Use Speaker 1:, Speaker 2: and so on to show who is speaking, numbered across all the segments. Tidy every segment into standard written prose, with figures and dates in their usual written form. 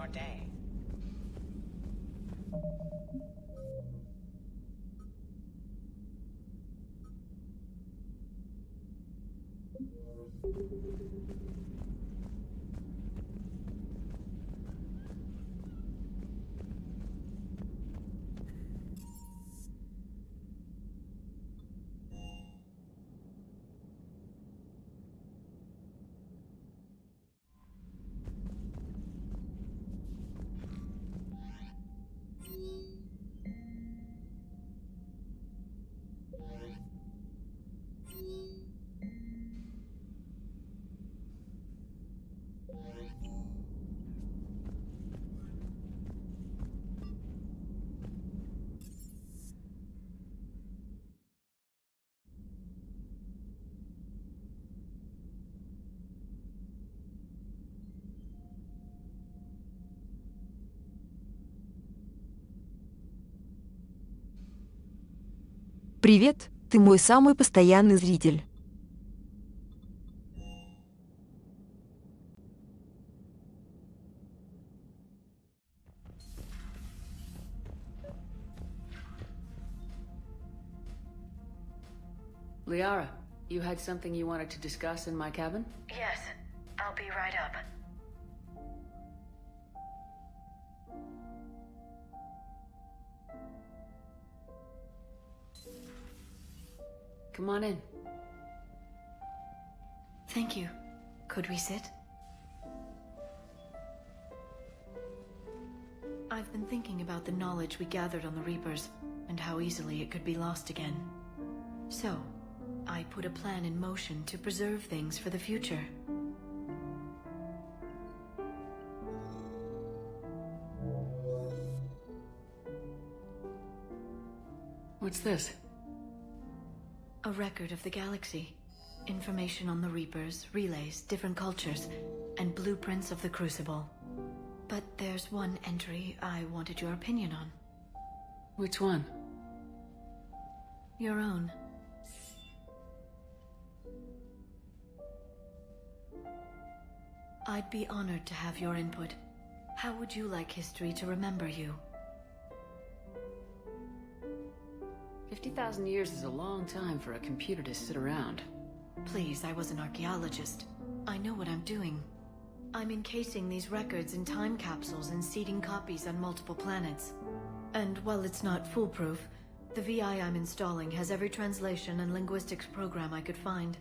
Speaker 1: your day.
Speaker 2: Привет, ты мой самый постоянный зритель.
Speaker 3: Liara, you had something you wanted to discuss in my cabin?
Speaker 4: Yes, I'll be right up.
Speaker 3: Come on in.
Speaker 4: Thank you. Could we sit? I've been thinking about the knowledge we gathered on the Reapers, and how easily it could be lost again. So, I put a plan in motion to preserve things for the future.
Speaker 3: What's this?
Speaker 4: A record of the galaxy. Information on the Reapers, relays, different cultures, and blueprints of the Crucible. But there's one entry I wanted your opinion on.
Speaker 3: Which one?
Speaker 4: Your own. I'd be honored to have your input. How would you like history to remember you?
Speaker 3: 50,000 years is a long time for a computer to sit around.
Speaker 4: Please, I was an archaeologist. I know what I'm doing. I'm encasing these records in time capsules and seeding copies on multiple planets. And while it's not foolproof, the VI I'm installing has every translation and linguistics program I could find.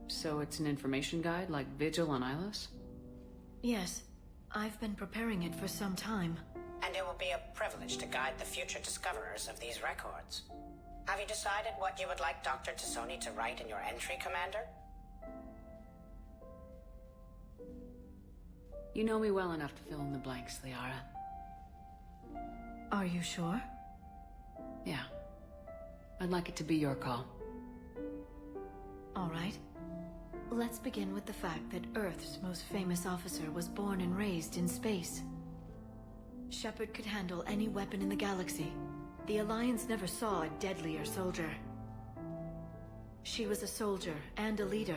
Speaker 3: So it's an information guide like Vigil on Ilos?
Speaker 4: Yes, I've been preparing it for some time.
Speaker 1: And it will be a privilege to guide the future discoverers of these records. Have you decided what you would like Dr. Tassoni to write in your entry, Commander?
Speaker 3: You know me well enough to fill in the blanks, Liara.
Speaker 4: Are you sure?
Speaker 3: Yeah. I'd like it to be your call.
Speaker 4: All right. Let's begin with the fact that Earth's most famous officer was born and raised in space. Shepard could handle any weapon in the galaxy. The Alliance never saw a deadlier soldier. She was a soldier and a leader,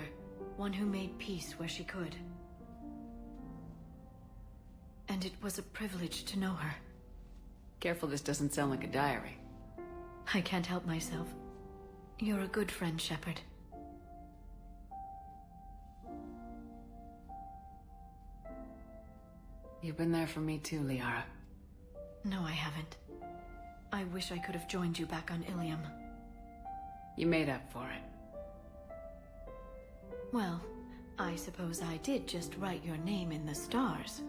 Speaker 4: one who made peace where she could. And it was a privilege to know her.
Speaker 3: Careful this doesn't sound like a diary.
Speaker 4: I can't help myself. You're a good friend, Shepard.
Speaker 3: You've been there for me too, Liara.
Speaker 4: No, I haven't. I wish I could have joined you back on Ilium.
Speaker 3: You made up for it.
Speaker 4: Well, I suppose I did just write your name in the stars.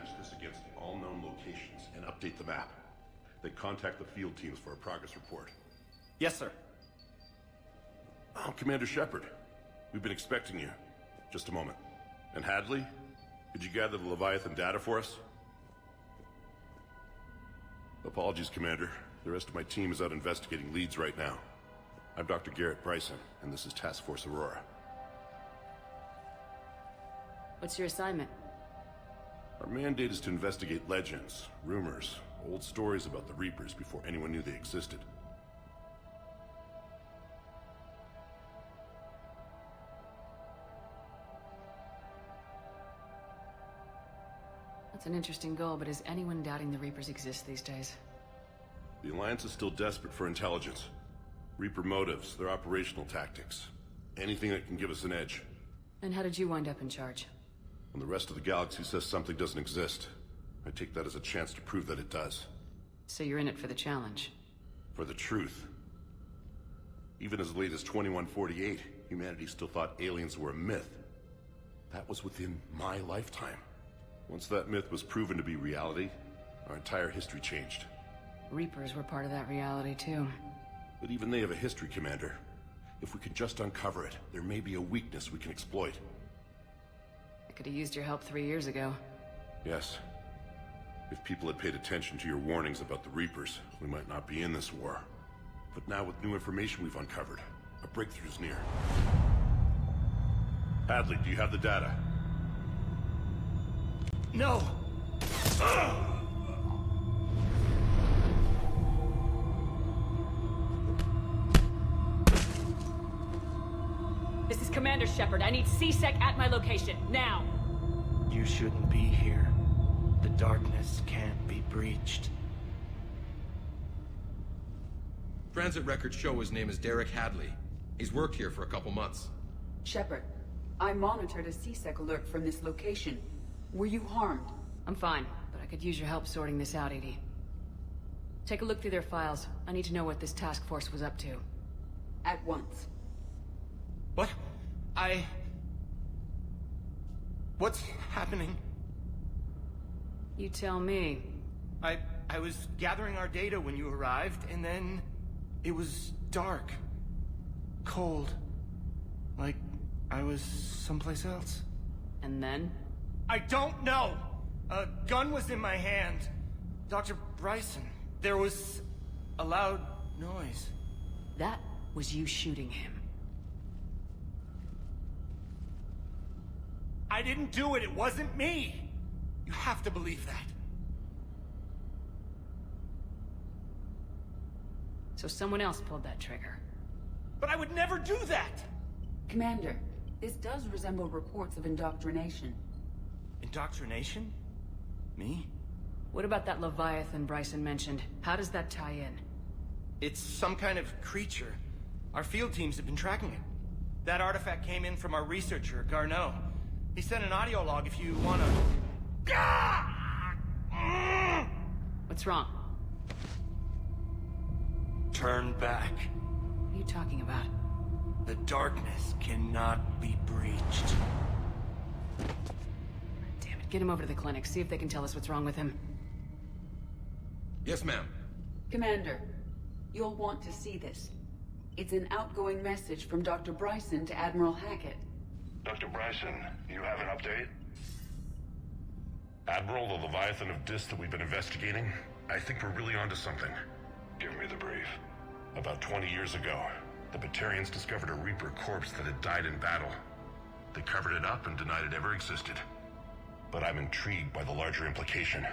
Speaker 5: match this against all known locations and update the map. Then contact the field teams for a progress report.
Speaker 6: Yes, sir.
Speaker 5: Oh, Commander Shepard. We've been expecting you. Just a moment. And Hadley? Did you gather the Leviathan data for us? Apologies, Commander. The rest of my team is out investigating leads right now. I'm Dr. Garrett Bryson, and this is Task Force Aurora.
Speaker 3: What's your assignment?
Speaker 5: Our mandate is to investigate legends, rumors, old stories about the Reapers before anyone knew they existed.
Speaker 3: That's an interesting goal, but is anyone doubting the Reapers exist these days?
Speaker 5: The Alliance is still desperate for intelligence. Reaper motives, their operational tactics. Anything that can give us an edge.
Speaker 3: And how did you wind up in charge?
Speaker 5: When the rest of the galaxy says something doesn't exist, I take that as a chance to prove that it does.
Speaker 3: So you're in it for the challenge?
Speaker 5: For the truth. Even as late as 2148, humanity still thought aliens were a myth. That was within my lifetime. Once that myth was proven to be reality, our entire history changed.
Speaker 3: Reapers were part of that reality, too.
Speaker 5: But even they have a history, Commander. If we can just uncover it, there may be a weakness we can exploit.
Speaker 3: I could have used your help 3 years ago.
Speaker 5: Yes. If people had paid attention to your warnings about the Reapers, we might not be in this war. But now with new information we've uncovered, a breakthrough's near. Hadley, do you have the data?
Speaker 6: No!
Speaker 3: This is Commander Shepard. I need CSEC at my location, now!
Speaker 6: You shouldn't be here. The darkness can't be breached.
Speaker 7: Transit records show his name is Derek Hadley. He's worked here for a couple months.
Speaker 8: Shepard, I monitored a CSEC alert from this location. Were you harmed?
Speaker 3: I'm fine, but I could use your help sorting this out, Edie. Take a look through their files. I need to know what this task force was up to.
Speaker 8: At once.
Speaker 6: What? What's happening?
Speaker 3: You tell me.
Speaker 6: I was gathering our data when you arrived, and then it was dark. Cold. Like I was someplace else.
Speaker 3: And then?
Speaker 6: I don't know! A gun was in my hand. Dr. Bryson. There was a loud noise.
Speaker 3: That was you shooting him.
Speaker 6: I didn't do it. It wasn't me. You have to believe that.
Speaker 3: So someone else pulled that trigger.
Speaker 6: But I would never do that!
Speaker 8: Commander, this does resemble reports of indoctrination.
Speaker 6: Indoctrination? Me?
Speaker 3: What about that Leviathan Bryson mentioned? How does that tie in?
Speaker 6: It's some kind of creature. Our field teams have been tracking it. That artifact came in from our researcher, Garneau. He sent an audio log if you wanna...
Speaker 3: What's wrong?
Speaker 6: Turn back.
Speaker 3: What are you talking about?
Speaker 6: The darkness cannot be breached.
Speaker 3: Damn it, get him over to the clinic. See if they can tell us what's wrong with him.
Speaker 7: Yes, ma'am.
Speaker 8: Commander, you'll want to see this. It's an outgoing message from Dr. Bryson to Admiral Hackett.
Speaker 5: Dr. Bryson, you have an update? Admiral, the Leviathan of Dis that we've been investigating, I think we're really onto something. Give me the brief. About 20 years ago, the Batarians discovered a Reaper corpse that had died in battle. They covered it up and denied it ever existed. But I'm intrigued by the larger implication.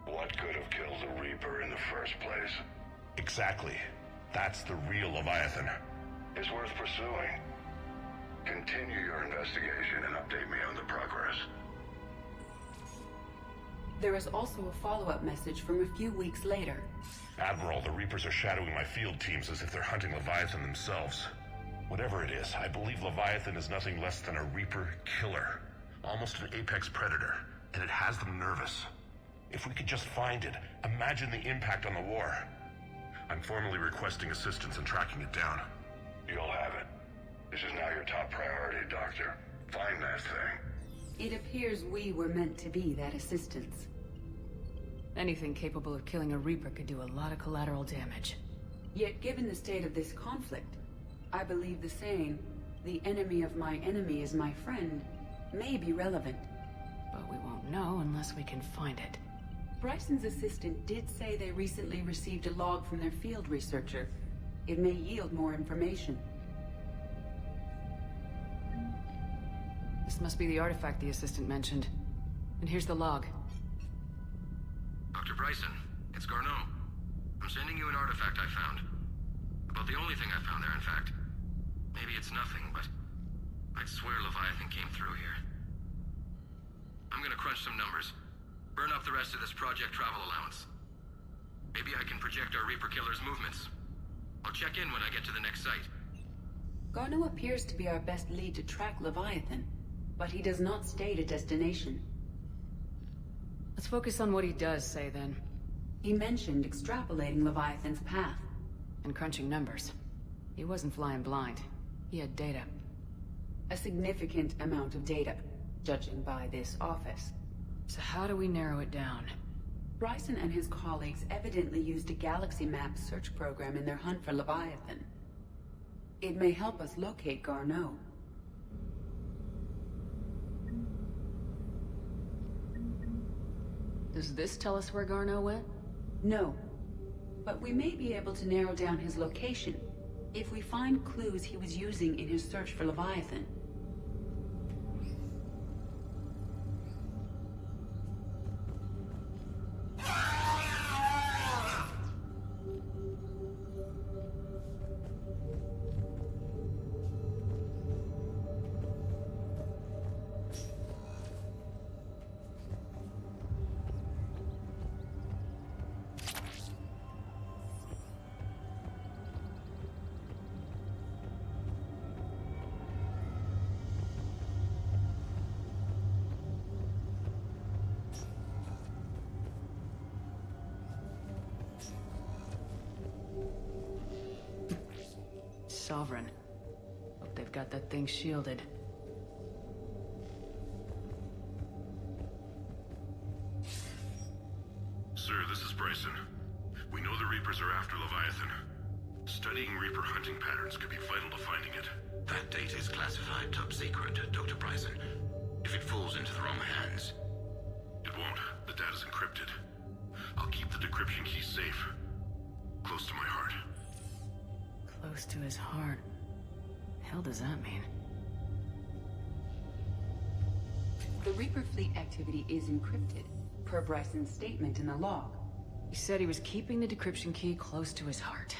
Speaker 5: What could have killed the Reaper in the first place? Exactly. That's the real Leviathan. It's worth pursuing. Continue your investigation and update me on the progress.
Speaker 8: There is also a follow-up message from a few weeks later.
Speaker 5: Admiral, the Reapers are shadowing my field teams as if they're hunting Leviathan themselves. Whatever it is, I believe Leviathan is nothing less than a Reaper killer. Almost an apex predator, and it has them nervous. If we could just find it, imagine the impact on the war. I'm formally requesting assistance in tracking it down. You'll have it. This is now your top priority, Doctor. Find that thing.
Speaker 8: It appears we were meant to be that assistance.
Speaker 3: Anything capable of killing a Reaper could do a lot of collateral damage.
Speaker 8: Yet given the state of this conflict, I believe the saying, "The enemy of my enemy is my friend," may be relevant.
Speaker 3: But we won't know unless we can find it.
Speaker 8: Bryson's assistant did say they recently received a log from their field researcher. It may yield more information.
Speaker 3: This must be the artifact the assistant mentioned. And here's the log.
Speaker 7: Dr. Bryson, it's Garneau. I'm sending you an artifact I found. About the only thing I found there, in fact. Maybe it's nothing, but I'd swear Leviathan came through here. I'm gonna crunch some numbers. Burn up the rest of this project travel allowance. Maybe I can project our Reaper Killer's movements. I'll check in when I get to the next site.
Speaker 8: Garneau appears to be our best lead to track Leviathan, but he does not state a destination.
Speaker 3: Let's focus on what he does say, then.
Speaker 8: He mentioned extrapolating Leviathan's path.
Speaker 3: And crunching numbers. He wasn't flying blind. He had data.
Speaker 8: A significant amount of data, judging by this office.
Speaker 3: So how do we narrow it down?
Speaker 8: Bryson and his colleagues evidently used a galaxy map search program in their hunt for Leviathan. It may help us locate Garneau.
Speaker 3: Does this tell us where Garneau went?
Speaker 8: No, but we may be able to narrow down his location if we find clues he was using in his search for Leviathan.
Speaker 3: Sovereign. Hope they've got that thing shielded.
Speaker 5: Sir, this is Bryson. We know the Reapers are after Leviathan. Studying Reaper hunting patterns could be vital to finding it.
Speaker 9: That data is classified top secret, Dr. Bryson. If it falls into the wrong hands...
Speaker 5: It won't. The data's encrypted. I'll keep the decryption key safe. Close to my heart.
Speaker 3: Close to his heart. Hell does that mean?
Speaker 8: The Reaper fleet activity is encrypted, per Bryson's statement in the log.
Speaker 3: He said he was keeping the decryption key close to his heart.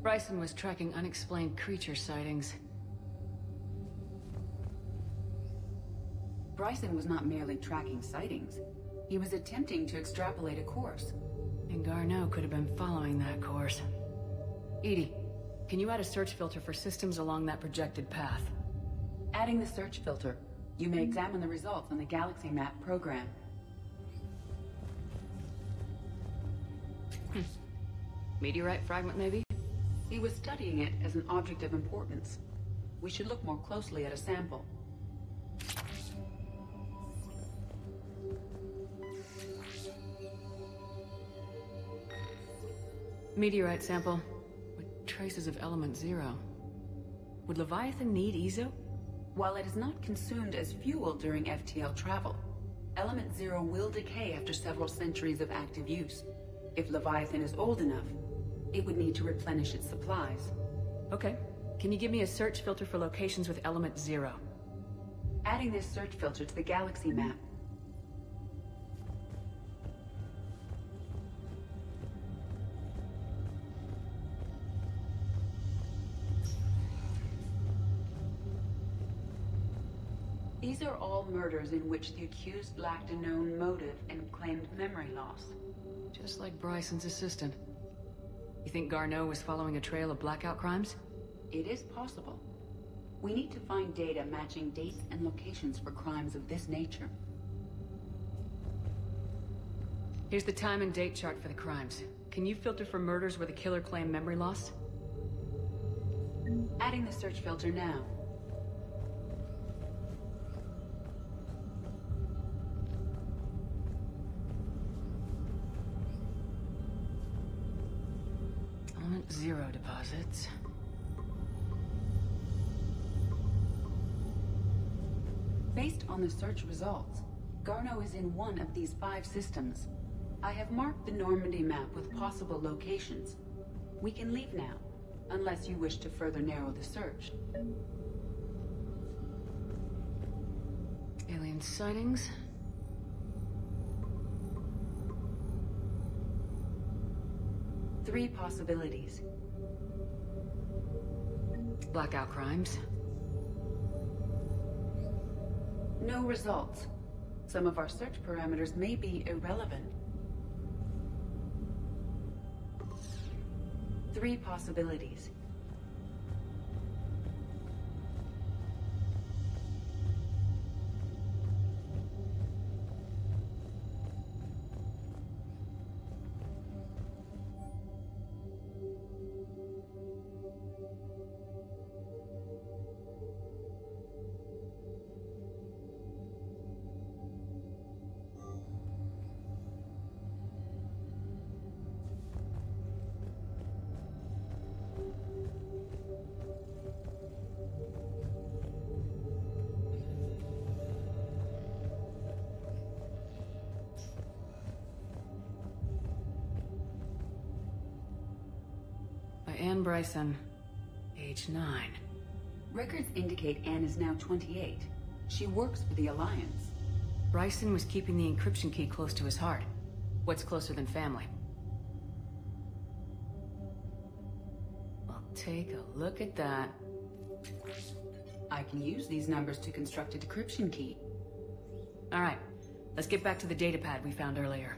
Speaker 3: Bryson was tracking unexplained creature sightings.
Speaker 8: Bryson was not merely tracking sightings. He was attempting to extrapolate a course.
Speaker 3: And Garneau could have been following that course. Edie, can you add a search filter for systems along that projected path?
Speaker 8: Adding the search filter, you may examine the results on the galaxy map program.
Speaker 3: Meteorite fragment, maybe?
Speaker 8: He was studying it as an object of importance. We should look more closely at a sample.
Speaker 3: Meteorite sample with traces of element 0. Would Leviathan need Ezo?
Speaker 8: While it is not consumed as fuel during FTL travel, element 0 will decay after several centuries of active use. If Leviathan is old enough, it would need to replenish its supplies.
Speaker 3: Okay. Can you give me a search filter for locations with element 0?
Speaker 8: Adding this search filter to the galaxy map. These are all murders in which the accused lacked a known motive and claimed memory loss.
Speaker 3: Just like Bryson's assistant. You think Garneau was following a trail of blackout crimes?
Speaker 8: It is possible. We need to find data matching dates and locations for crimes of this nature.
Speaker 3: Here's the time and date chart for the crimes. Can you filter for murders where the killer claimed memory loss?
Speaker 8: Adding the search filter now.
Speaker 3: Element 0 deposits.
Speaker 8: Based on the search results, Garneau is in one of these 5 systems. I have marked the Normandy map with possible locations. We can leave now, unless you wish to further narrow the search.
Speaker 3: Alien sightings.
Speaker 8: Three possibilities.
Speaker 3: Blackout crimes.
Speaker 8: No results. Some of our search parameters may be irrelevant. 3 possibilities.
Speaker 3: Anne Bryson, age 9.
Speaker 8: Records indicate Anne is now 28. She works for the Alliance.
Speaker 3: Bryson was keeping the encryption key close to his heart. What's closer than family? Well, take a look at that.
Speaker 8: I can use these numbers to construct a decryption key.
Speaker 3: All right, let's get back to the datapad we found earlier.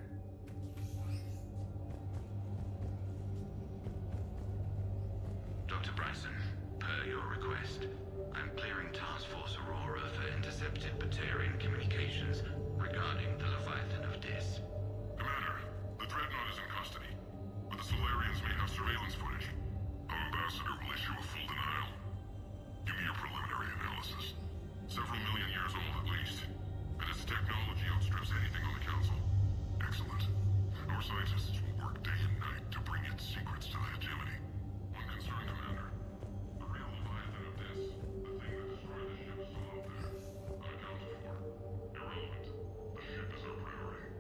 Speaker 9: Dr. Bryson, per your request, I'm clearing Task Force Aurora for intercepted Batarian communications regarding the Leviathan of Dis.
Speaker 5: Commander, the Dreadnought is in custody, but the Solarians may have surveillance footage. Our ambassador will issue a full denial. Give me your preliminary analysis. Several million years old at least, and its technology outstrips anything on the Council. Excellent. Our scientists will work day and night to bring its secrets to the hegemony. One concern, Commander. The real Leviathan of Dis, the thing that destroyed the ship, is still out there. Unaccounted for. Irrelevant. The ship is our priority.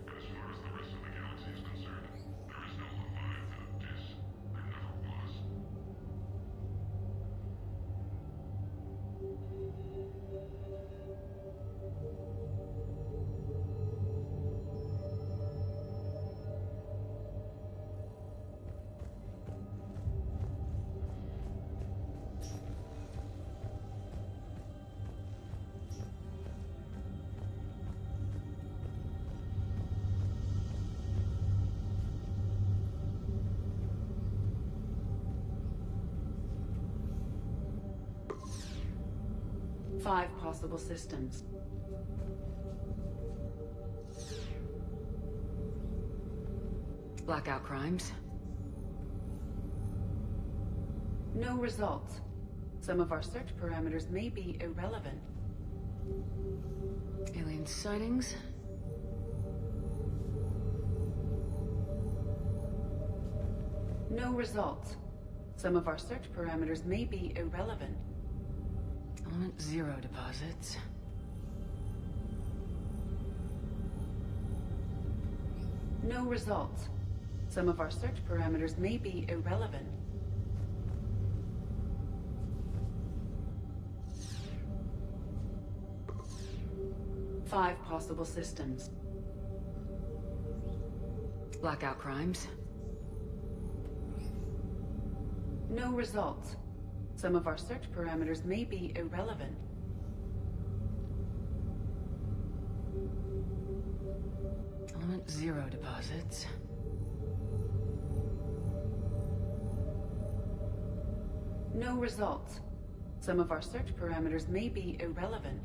Speaker 5: And as far as the rest of the galaxy is concerned, there is no Leviathan of Dis. There never was.
Speaker 8: 5 possible systems.
Speaker 3: Blackout crimes.
Speaker 8: No results. Some of our search parameters may be irrelevant.
Speaker 3: Alien sightings.
Speaker 8: No results. Some of our search parameters may be irrelevant.
Speaker 3: Element 0 deposits.
Speaker 8: No results. Some of our search parameters may be irrelevant. Five possible systems.
Speaker 3: Blackout crimes.
Speaker 8: No results. Some of our search parameters may be irrelevant.
Speaker 3: Element 0 deposits.
Speaker 8: No results. Some of our search parameters may be irrelevant.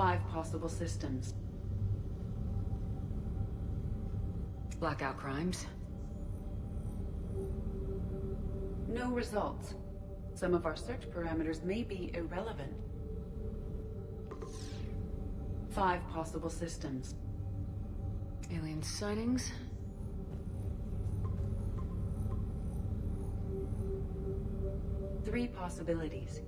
Speaker 8: 5 possible systems.
Speaker 3: Blackout crimes.
Speaker 8: No results. Some of our search parameters may be irrelevant. 5 possible systems.
Speaker 3: Alien sightings.
Speaker 8: Three possibilities.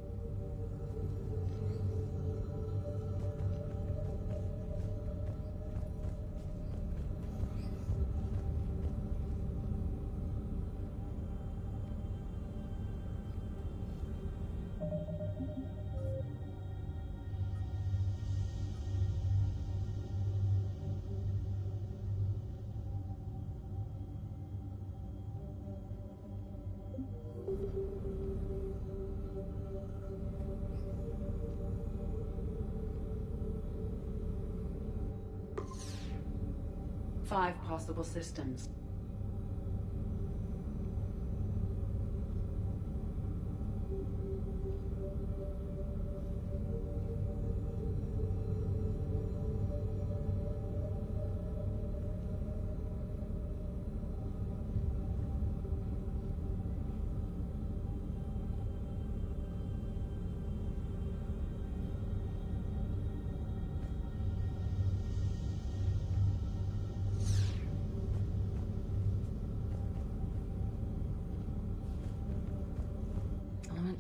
Speaker 8: Five possible systems.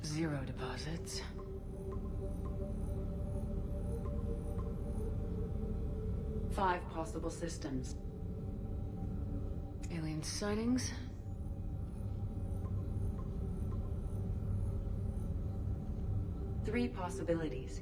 Speaker 3: Zero deposits.
Speaker 8: Five possible systems.
Speaker 3: Alien sightings.
Speaker 8: Three possibilities.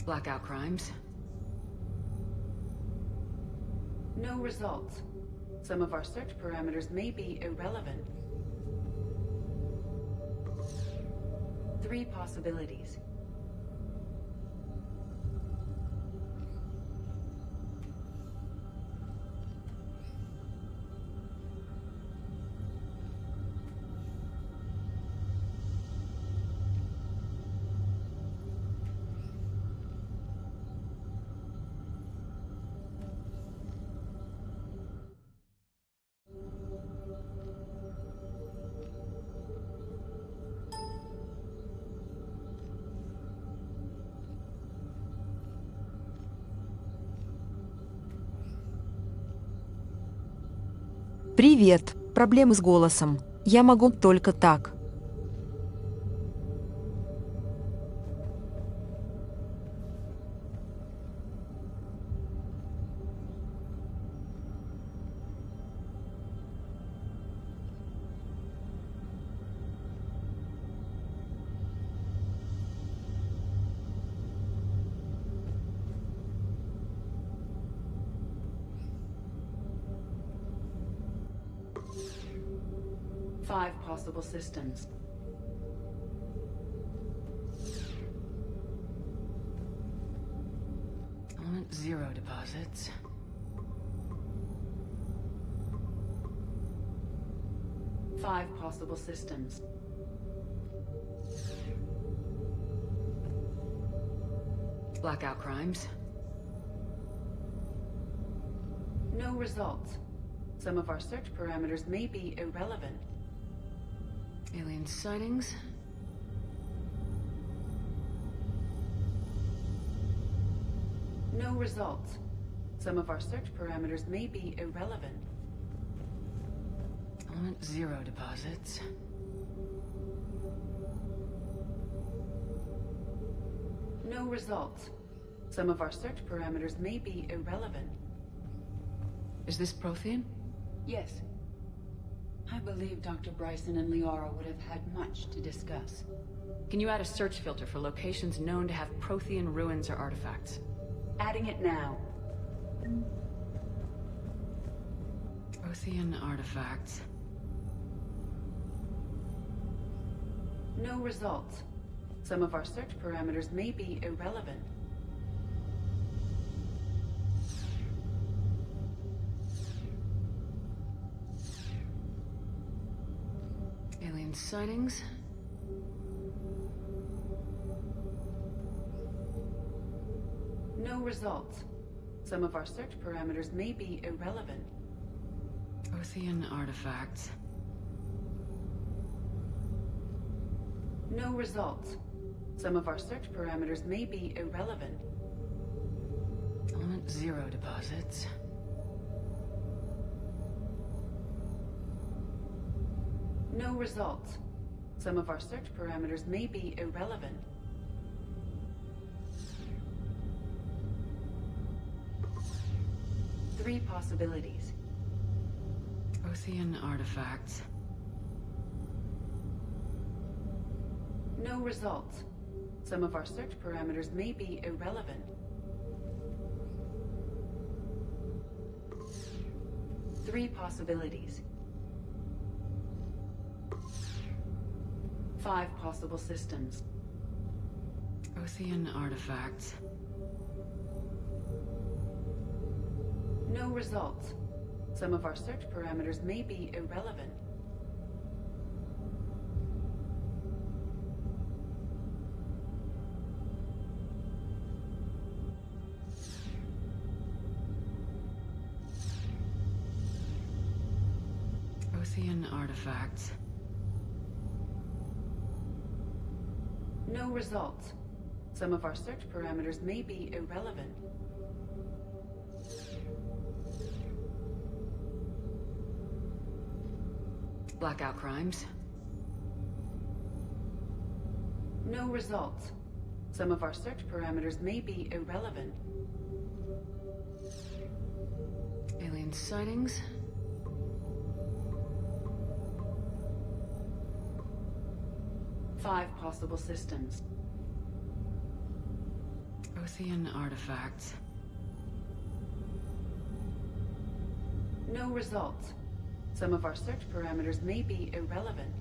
Speaker 3: Blackout crimes.
Speaker 8: No results. Some of our search parameters may be irrelevant. Three possibilities.
Speaker 2: Привет. Проблемы с голосом. Я могу только так.
Speaker 8: Five possible systems.
Speaker 3: Element zero deposits.
Speaker 8: Five possible systems.
Speaker 3: Blackout crimes.
Speaker 8: No results. Some of our search parameters may be irrelevant.
Speaker 3: Alien sightings.
Speaker 8: No results. Some of our search parameters may be irrelevant.
Speaker 3: Element zero deposits.
Speaker 8: No results. Some of our search parameters may be irrelevant.
Speaker 3: Is this Prothean?
Speaker 8: Yes. I believe Dr. Bryson and Liara would have had much to discuss.
Speaker 3: Can you add a search filter for locations known to have Prothean ruins or artifacts?
Speaker 8: Adding it now.
Speaker 3: Prothean artifacts.
Speaker 8: No results. Some of our search parameters may be irrelevant.
Speaker 3: Alien sightings.
Speaker 8: No results. Some of our search parameters may be irrelevant.
Speaker 3: Prothean artifacts.
Speaker 8: No results. Some of our search parameters may be irrelevant.
Speaker 3: Element 0 deposits.
Speaker 8: No results. Some of our search parameters may be irrelevant. Three possibilities.
Speaker 3: Prothean artifacts.
Speaker 8: No results. Some of our search parameters may be irrelevant. Three possibilities. 5 possible systems.
Speaker 3: Prothean artifacts.
Speaker 8: No results. Some of our search parameters may be irrelevant.
Speaker 3: Prothean artifacts.
Speaker 8: No results. Some of our search parameters may be irrelevant.
Speaker 3: Blackout crimes.
Speaker 8: No results. Some of our search parameters may be irrelevant.
Speaker 3: Alien sightings.
Speaker 8: Five possible systems.
Speaker 3: Prothean artifacts.
Speaker 8: No results. Some of our search parameters may be irrelevant.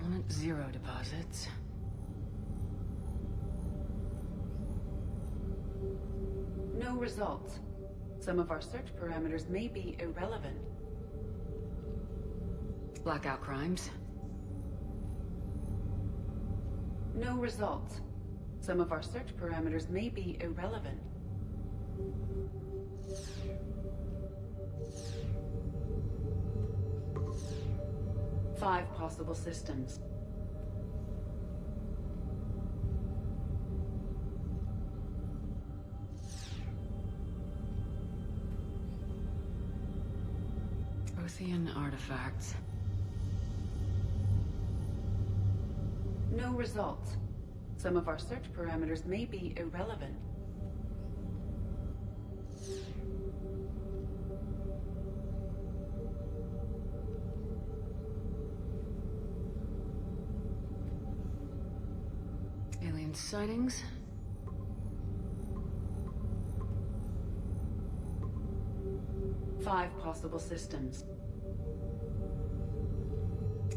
Speaker 3: Element 0 deposits.
Speaker 8: No results. Some of our search parameters may be irrelevant.
Speaker 3: Blackout crimes.
Speaker 8: No results. Some of our search parameters may be irrelevant. Five possible systems.
Speaker 3: Prothean artifacts.
Speaker 8: No results. Some of our search parameters may be irrelevant.
Speaker 3: Alien sightings.
Speaker 8: Five possible systems.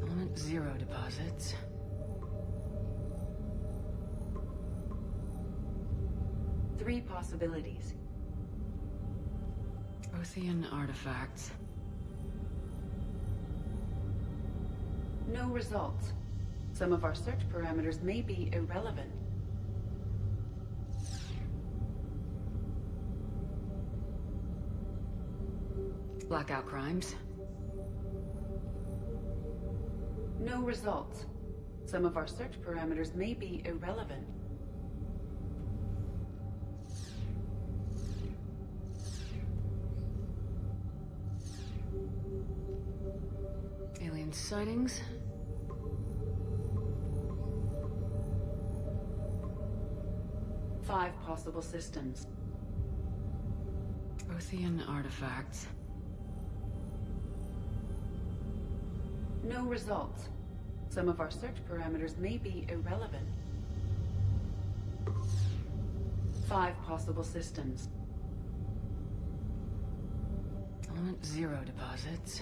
Speaker 3: Element 0 deposits.
Speaker 8: Three possibilities.
Speaker 3: Prothean artifacts.
Speaker 8: No results. Some of our search parameters may be irrelevant.
Speaker 3: Blackout crimes.
Speaker 8: No results. Some of our search parameters may be irrelevant.
Speaker 3: Alien sightings.
Speaker 8: Five possible systems.
Speaker 3: Prothean artifacts.
Speaker 8: No results. Some of our search parameters may be irrelevant. 5 possible systems.
Speaker 3: Element 0 deposits.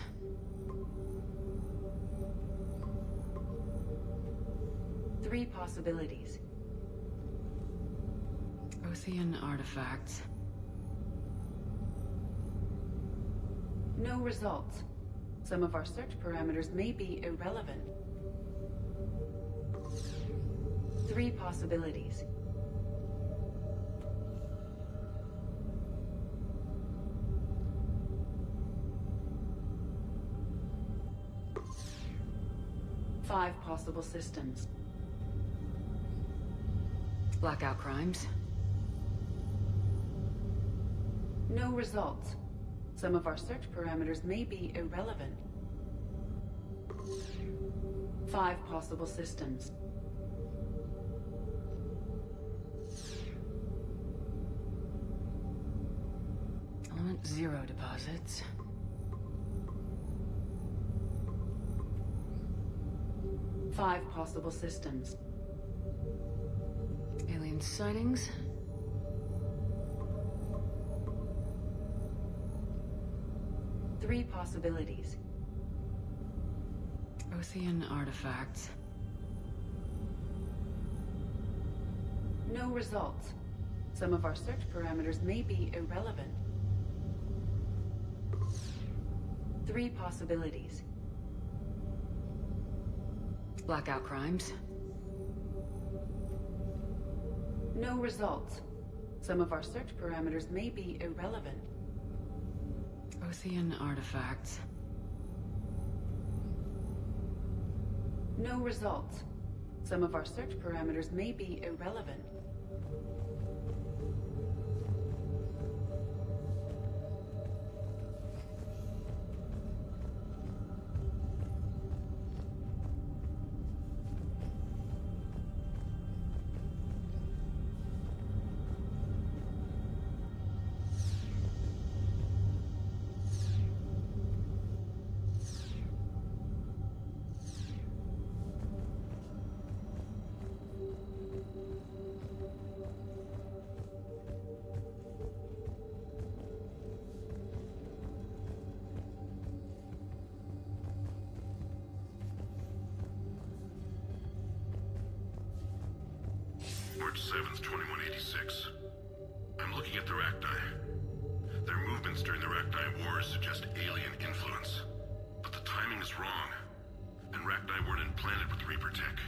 Speaker 8: Three possibilities.
Speaker 3: Prothean artifacts.
Speaker 8: No results. Some of our search parameters may be irrelevant. 3 possibilities. Five possible systems.
Speaker 3: Blackout crimes.
Speaker 8: No results. Some of our search parameters may be irrelevant. 5 possible systems.
Speaker 3: Element 0 deposits.
Speaker 8: Five possible systems.
Speaker 3: Alien sightings.
Speaker 8: Three possibilities.
Speaker 3: Prothean artifacts.
Speaker 8: No results. Some of our search parameters may be irrelevant. 3 possibilities.
Speaker 3: Blackout crimes.
Speaker 8: No results. Some of our search parameters may be irrelevant.
Speaker 3: Prothean artifacts.
Speaker 8: No results. Some of our search parameters may be irrelevant.
Speaker 5: March 7th, 2186. I'm looking at the Rachni. Their movements during the Rachni Wars suggest alien influence. But the timing is wrong. And Rachni weren't implanted with Reaper tech.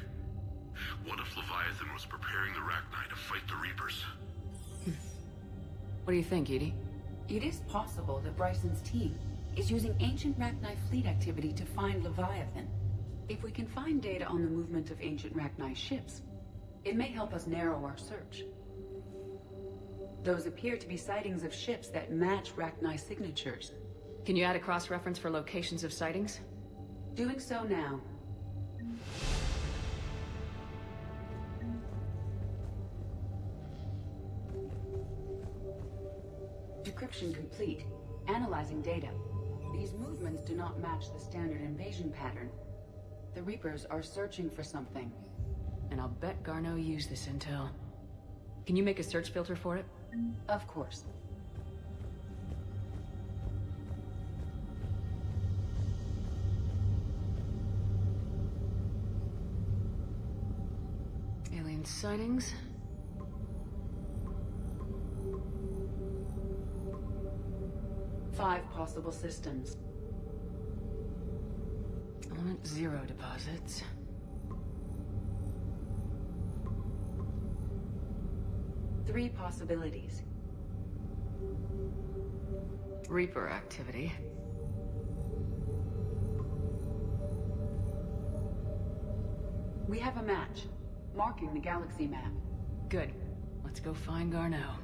Speaker 5: What if Leviathan was preparing the Rachni to fight the Reapers?
Speaker 3: What do you think, Edie?
Speaker 8: It is possible that Bryson's team is using ancient Rachni fleet activity to find Leviathan. If we can find data on the movement of ancient Rachni ships, it may help us narrow our search. Those appear to be sightings of ships that match Rachni signatures.
Speaker 3: Can you add a cross-reference for locations of sightings?
Speaker 8: Doing so now. Decryption complete. Analyzing data. These movements do not match the standard invasion pattern. The Reapers are searching for something.
Speaker 3: And I'll bet Garneau used this intel. Can you make a search filter for it?
Speaker 8: Of course.
Speaker 3: Alien sightings.
Speaker 8: Five possible systems.
Speaker 3: Element 0 deposits.
Speaker 8: Three possibilities.
Speaker 3: Reaper activity.
Speaker 8: We have a match, marking the galaxy map.
Speaker 3: Good. Let's go find Garneau.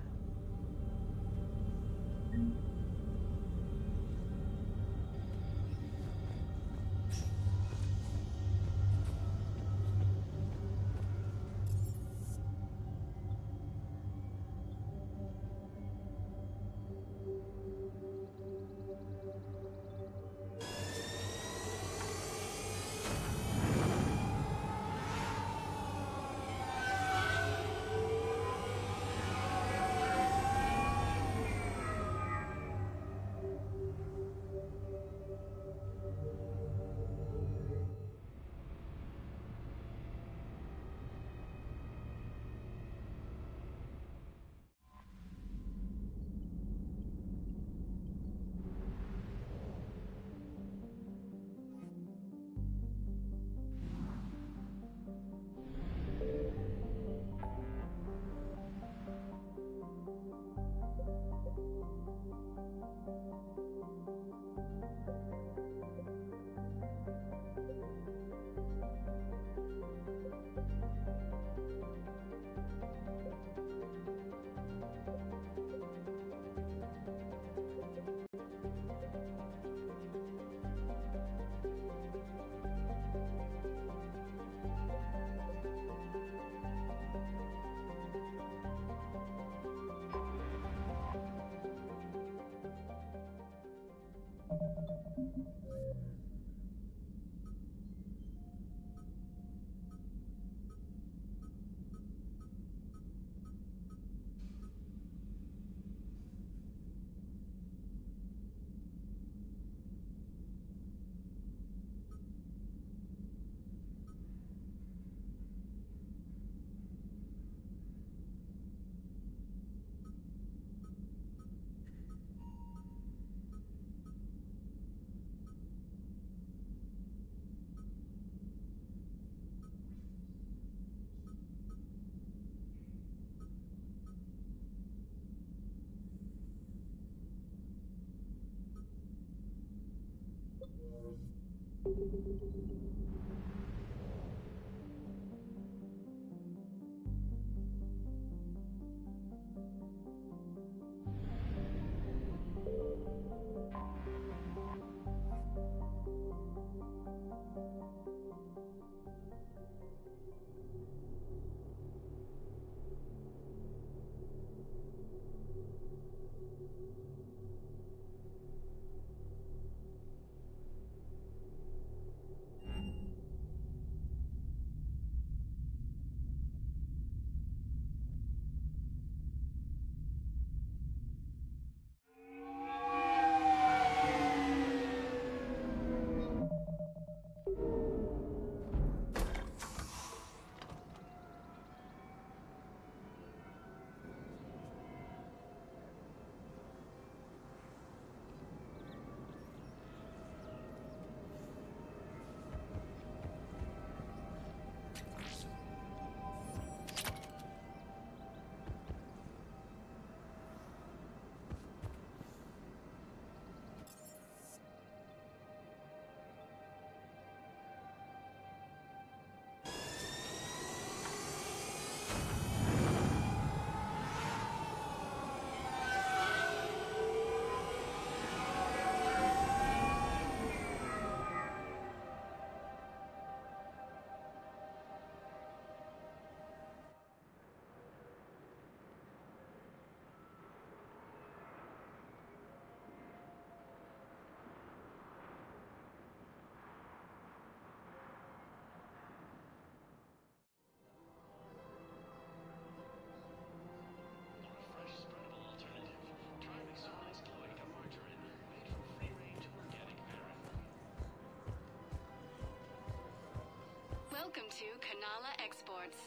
Speaker 10: Welcome to Kanala Exports.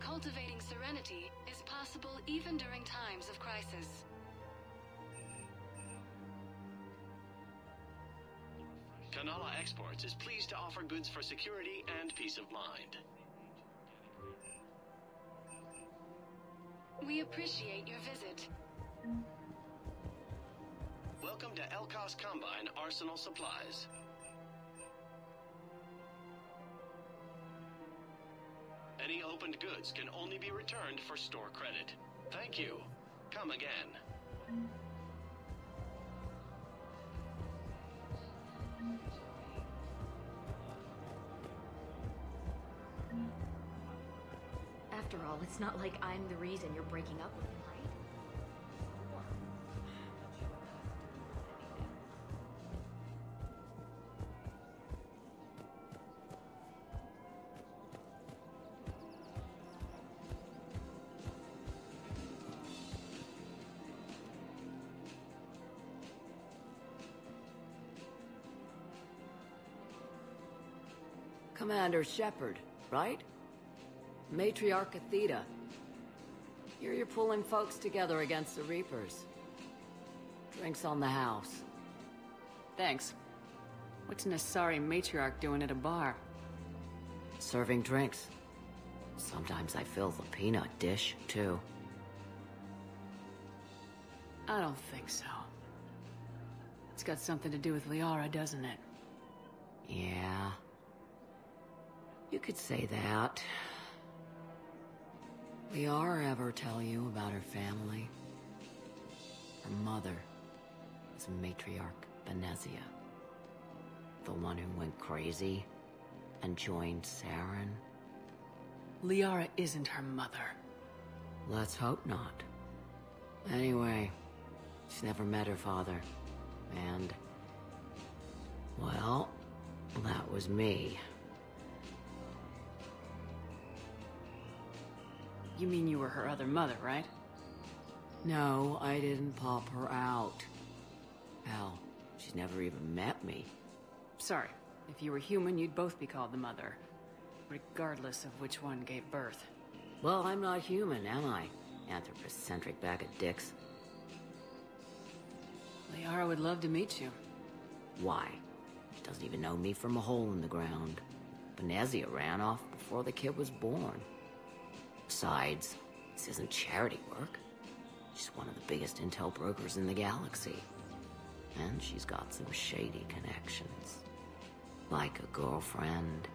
Speaker 10: Cultivating serenity is possible even during times of crisis.
Speaker 11: Kanala Exports is pleased to offer goods for security and peace of mind.
Speaker 10: We appreciate your visit.
Speaker 11: Welcome to Elkos Combine Arsenal Supplies. Any opened goods can only be returned for store credit. Thank you. Come again.
Speaker 4: After all, it's not like I'm the reason you're breaking up with him, right?
Speaker 12: Commander Shepard, right? Matriarch Theta. Here you're pulling folks together against the Reapers. Drinks on the house.
Speaker 3: Thanks. What's an Asari matriarch doing at a bar?
Speaker 12: Serving drinks. Sometimes I fill the peanut dish, too.
Speaker 3: I don't think so. It's got something to do with Liara, doesn't it?
Speaker 12: Yeah. You could say that. Liara ever tell you about her family? Her mother was Matriarch Benezia. The one who went crazy and joined Saren.
Speaker 3: Liara isn't her mother.
Speaker 12: Let's hope not. Anyway, she's never met her father. And, well, that was me.
Speaker 3: You mean you were her other mother, right?
Speaker 12: No, I didn't pop her out. Hell, she's never even met me.
Speaker 3: Sorry. If you were human, you'd both be called the mother. Regardless of which one gave birth.
Speaker 12: Well, I'm not human, am I? Anthropocentric bag of dicks.
Speaker 3: Liara would love to meet you.
Speaker 12: Why? She doesn't even know me from a hole in the ground. Benezia ran off before the kid was born. Besides, this isn't charity work. She's one of the biggest intel brokers in the galaxy. And she's got some shady connections. Like a girlfriend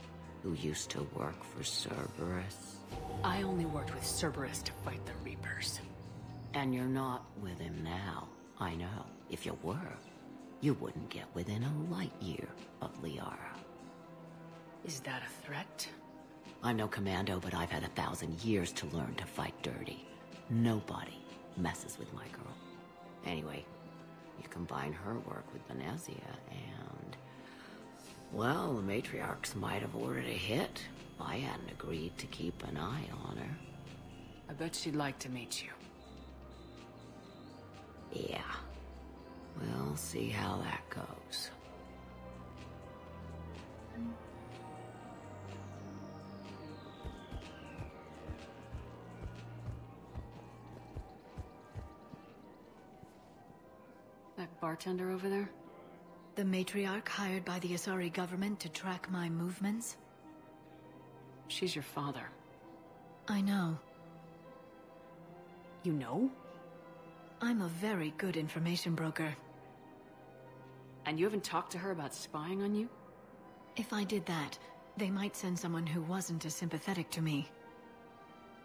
Speaker 12: who used to work for Cerberus.
Speaker 3: I only worked with Cerberus to fight the Reapers.
Speaker 12: And you're not with him now. I know. If you were, you wouldn't get within a light year of Liara.
Speaker 3: Is that a threat?
Speaker 12: I'm no commando, but I've had 1,000 years to learn to fight dirty. Nobody messes with my girl. Anyway, you combine her work with Benezia and... well, the matriarchs might have ordered a hit. I hadn't agreed to keep an eye on her.
Speaker 3: I bet she'd like to meet you.
Speaker 12: Yeah. We'll see how that goes.
Speaker 3: That bartender over there?
Speaker 4: The matriarch hired by the Asari government to track my movements?
Speaker 3: She's your father.
Speaker 4: I know.
Speaker 3: You know?
Speaker 4: I'm a very good information broker.
Speaker 3: And you haven't talked to her about spying on you?
Speaker 4: If I did that, they might send someone who wasn't as sympathetic to me.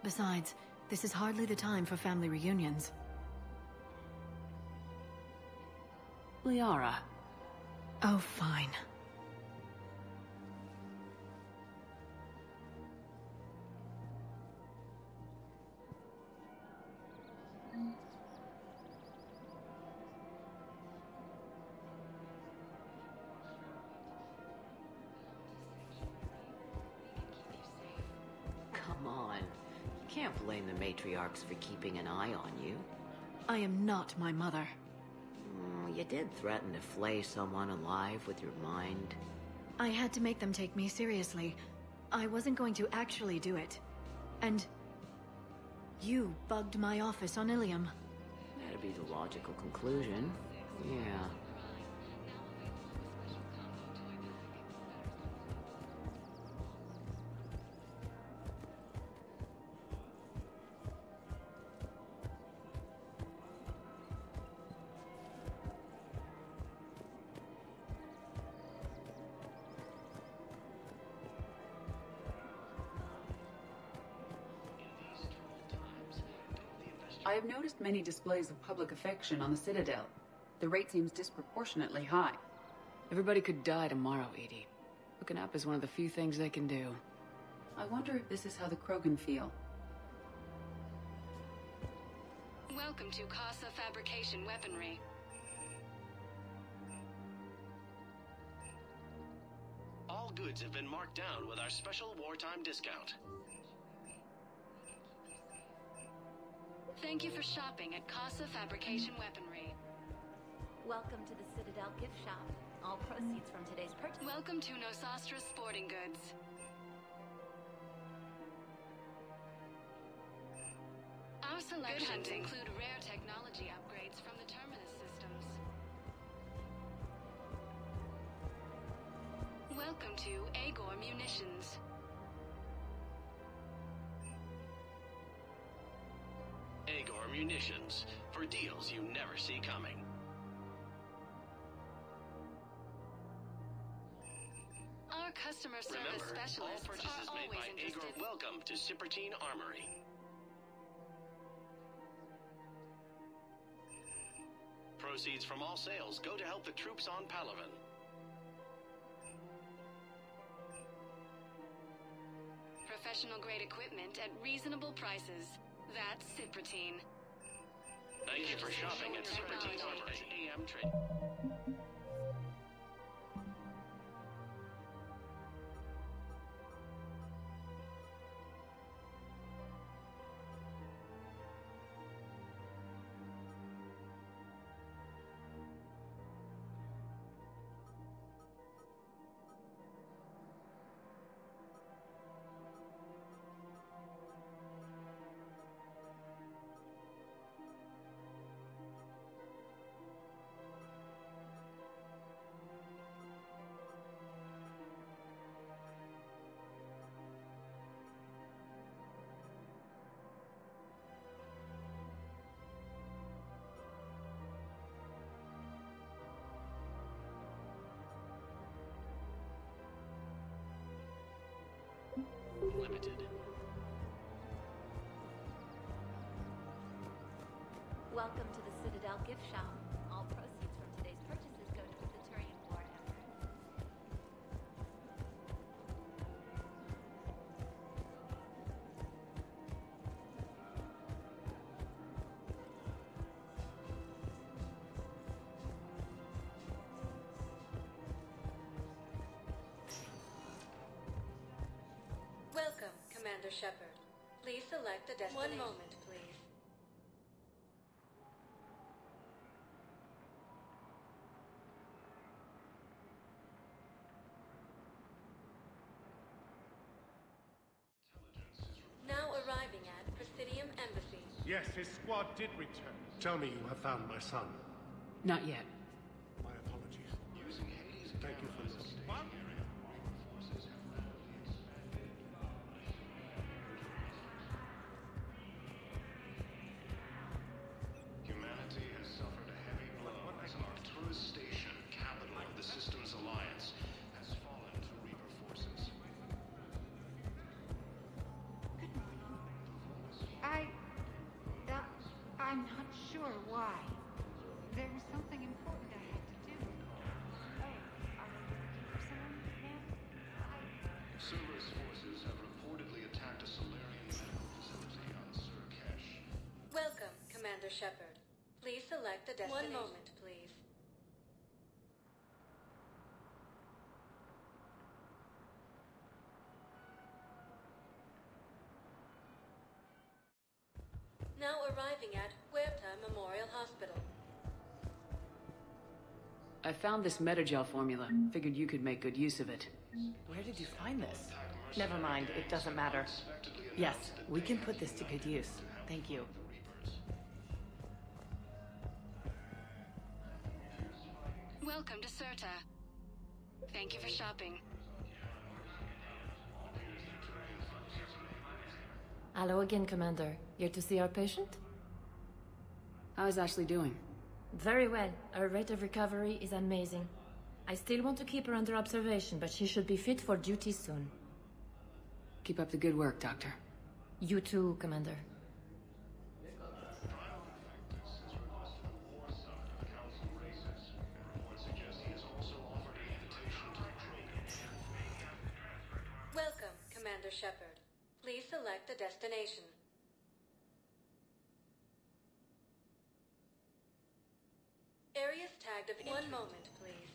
Speaker 4: Besides, this is hardly the time for family reunions.
Speaker 3: Liara.
Speaker 4: Oh, fine.
Speaker 12: Come on. You can't blame the matriarchs for keeping an eye on you.
Speaker 4: I am not my mother.
Speaker 12: You did threaten to flay someone alive with your mind.
Speaker 4: I had to make them take me seriously. I wasn't going to actually do it. And... you bugged my office on Ilium.
Speaker 12: That'd be the logical conclusion. Yeah.
Speaker 8: I have noticed many displays of public affection on the Citadel. The rate seems disproportionately high.
Speaker 3: Everybody could die tomorrow, Edie. Hooking up is one of the few things they can do.
Speaker 8: I wonder if this is how the Krogan feel.
Speaker 10: Welcome to Casa Fabrication Weaponry.
Speaker 11: All goods have been marked down with our special wartime discount.
Speaker 10: Thank you for shopping at Casa Fabrication Weaponry.
Speaker 13: Welcome to the Citadel gift shop. All proceeds from today's purchase.
Speaker 10: Welcome to Nosastra Sporting Goods. Our selections include rare technology upgrades from the Terminus systems. Welcome to Agor Munitions.
Speaker 11: Agor Munitions, for deals you never see coming.
Speaker 10: Our customer service
Speaker 11: Remember,
Speaker 10: specialists
Speaker 11: all purchases
Speaker 10: are
Speaker 11: made
Speaker 10: always
Speaker 11: by
Speaker 10: interested.
Speaker 11: Agor welcome to Shepard Armory. Proceeds from all sales go to help the troops on Palaven.
Speaker 10: Professional grade equipment at reasonable prices. That's Cypratine.
Speaker 11: Thank you for shopping at Shepard Armory. AM Trade. Limited.
Speaker 13: Welcome to the Citadel gift shop. All proceeds from today's purchases go to the Turian war effort.
Speaker 10: Welcome, Commander Shepard. Please select a destination. 1 moment, please. Now arriving at Presidium Embassy.
Speaker 14: Yes, his squad did return. Tell me you have found my son.
Speaker 3: Not yet.
Speaker 14: My apologies. Thank you for this. What?
Speaker 9: Humanity has suffered a heavy blow as Arcturus Station, capital of the Systems Alliance, has fallen to Reaper forces.
Speaker 15: I'm not sure why. There was something important I had to do. Oh, are you looking for someone, ma'am?
Speaker 9: Cerberus forces have reportedly attacked a Solarian medical facility on Surkesh.
Speaker 10: Welcome, Commander Shepard. Please select a destination. 1 moment, please. Now arriving at Huerta Memorial Hospital.
Speaker 3: I found this metagel formula. Figured you could make good use of it.
Speaker 16: Where did you find this? Never mind, it doesn't matter. Yes, we can put this to good use. Thank you.
Speaker 10: Welcome to Serta. Thank you for shopping.
Speaker 17: Hello again, Commander. Here to see our patient?
Speaker 3: How is Ashley doing?
Speaker 17: Very well. Her rate of recovery is amazing. I still want to keep her under observation, but she should be fit for duty soon.
Speaker 3: Keep up the good work, Doctor.
Speaker 17: You too, Commander.
Speaker 10: Welcome, Commander Shepard. Please select a destination. Areas tagged of one moment, please.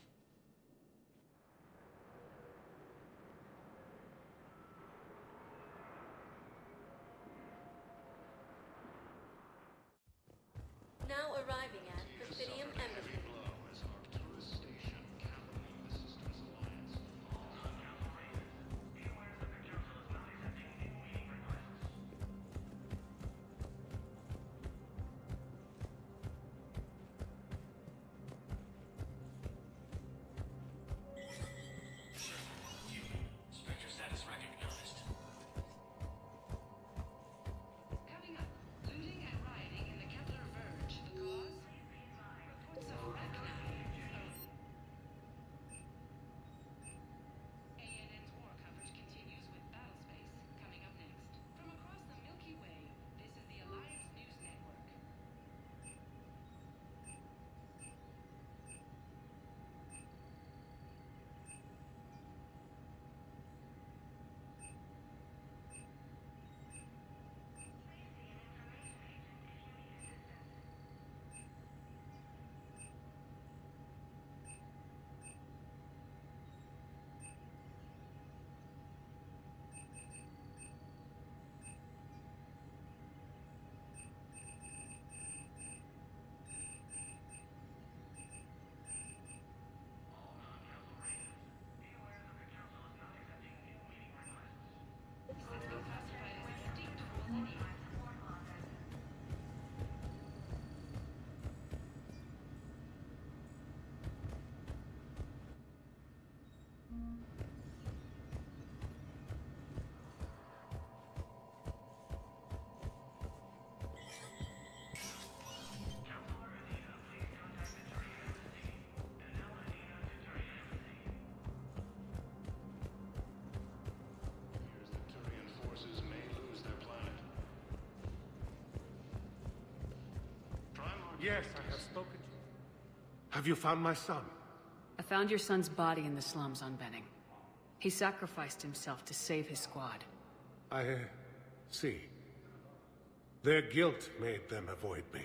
Speaker 10: Now arriving at Presidium Embassy.
Speaker 11: Spectre status recognized.
Speaker 8: Coming up, looting and rioting in the Kepler Verge. The cause? Reports of reckoning. ANN's war coverage continues with Battlespace coming up next. From across the Milky Way, this is the Alliance News Network.
Speaker 14: Yes, I have spoken to you. Have you found my son?
Speaker 3: I found your son's body in the slums on Benning. He sacrificed himself to save his squad.
Speaker 14: I see. Their guilt made them avoid me.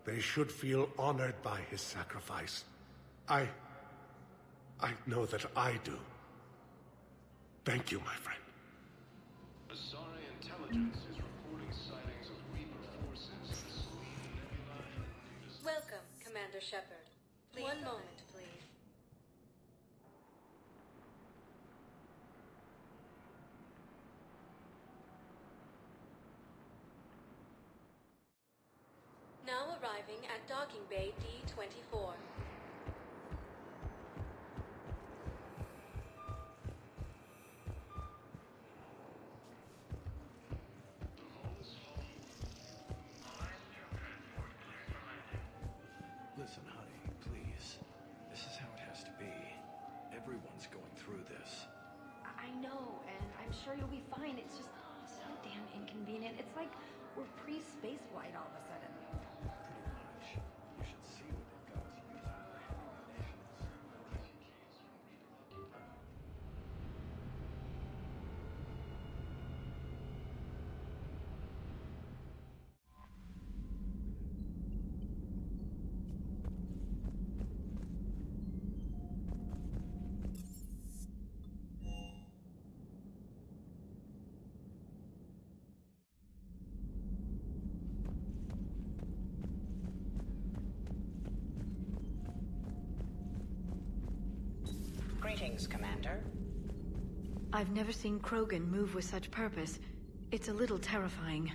Speaker 14: They should feel honored by his sacrifice. I know that I do. Thank you, my friend.
Speaker 9: Asari intelligence is reporting sightings of Reaper forces.
Speaker 10: Welcome, Commander Shepard. One moment, please. Now arriving at Docking Bay D-24.
Speaker 18: Listen, honey, please. This is how it has to be. Everyone's going through this.
Speaker 19: I know, and I'm sure you'll be fine. It's just so damn inconvenient. It's like we're pre-space flight all of a sudden.
Speaker 18: Pretty much. You should see what they've got us using for heavy munitions.
Speaker 1: things, Commander.
Speaker 4: I've never seen Krogan move with such purpose. It's a little terrifying.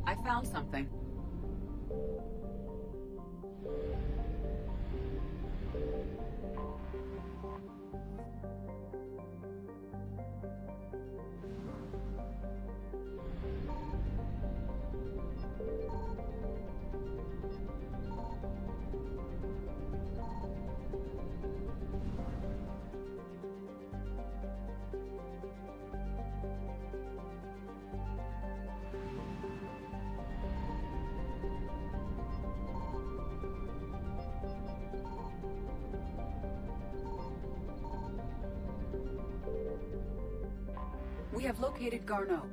Speaker 8: I found something. We have located Garneau.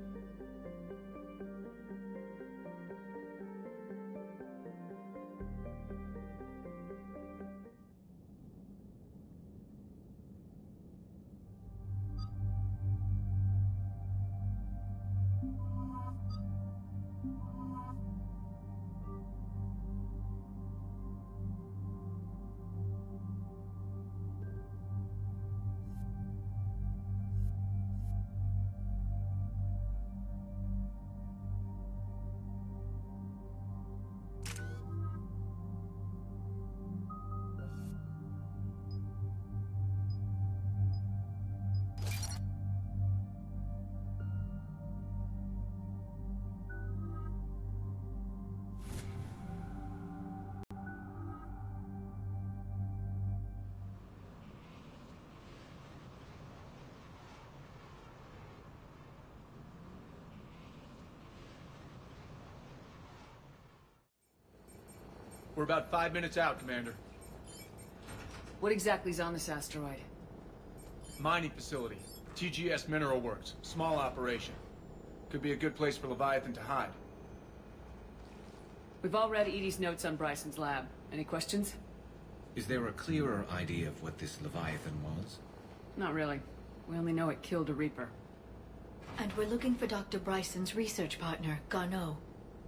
Speaker 6: We're about 5 minutes out, Commander.
Speaker 3: What exactly is on this asteroid?
Speaker 6: Mining facility. TGS Mineral Works. Small operation. Could be a good place for Leviathan to hide.
Speaker 3: We've all read Edie's notes on Bryson's lab. Any questions?
Speaker 20: Is there a clearer idea of what this Leviathan was?
Speaker 3: Not really. We only know it killed a Reaper.
Speaker 4: And we're looking for Dr. Bryson's research partner, Garneau.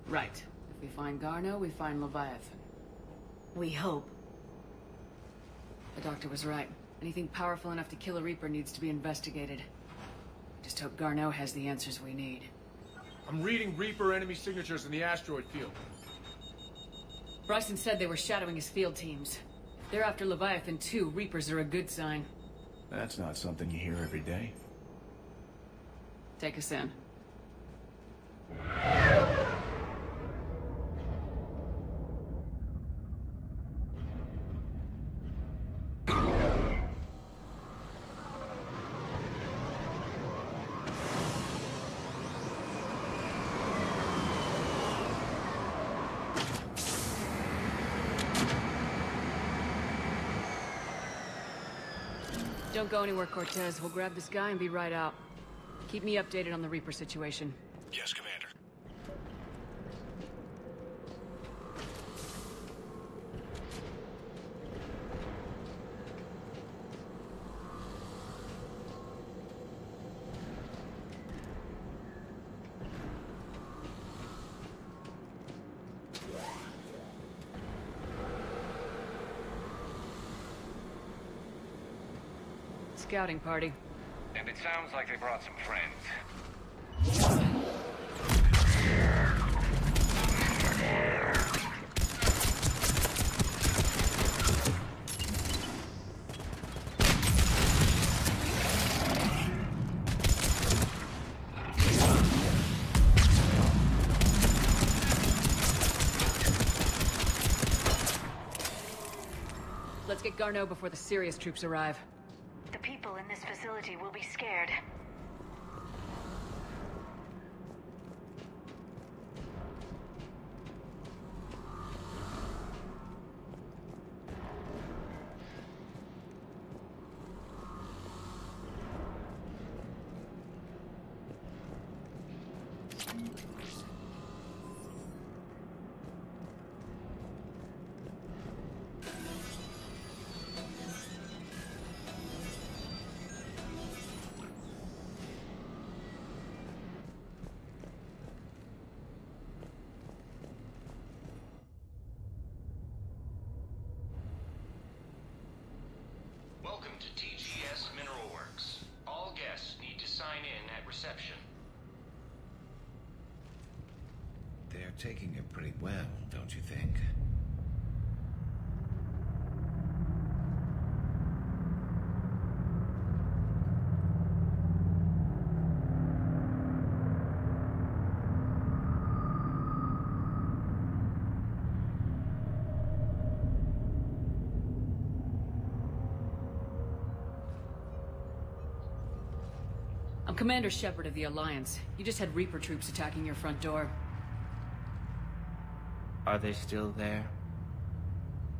Speaker 3: Right. If we find Garneau, we find Leviathan.
Speaker 4: We hope.
Speaker 3: The doctor was right. Anything powerful enough to kill a Reaper needs to be investigated. Just hope Garneau has the answers we need.
Speaker 21: I'm reading Reaper enemy signatures in the asteroid field.
Speaker 3: Bryson said they were shadowing his field teams. If they're after Leviathan too, Reapers are a good sign.
Speaker 21: That's not something you hear every day.
Speaker 3: Take us in. Don't go anywhere, Cortez. We'll grab this guy and be right out. Keep me updated on the Reaper situation.
Speaker 21: Yes, Commander.
Speaker 3: Scouting party.
Speaker 22: And it sounds like they brought some friends.
Speaker 3: Let's get Garneau before the serious troops arrive.
Speaker 4: The people in this facility will be scared.
Speaker 7: Welcome to TGS Mineral Works. All guests need to sign in at reception.
Speaker 20: They're taking it pretty well, don't you think?
Speaker 3: I'm Commander Shepard of the Alliance. You just had Reaper troops attacking your front door.
Speaker 23: Are they still there?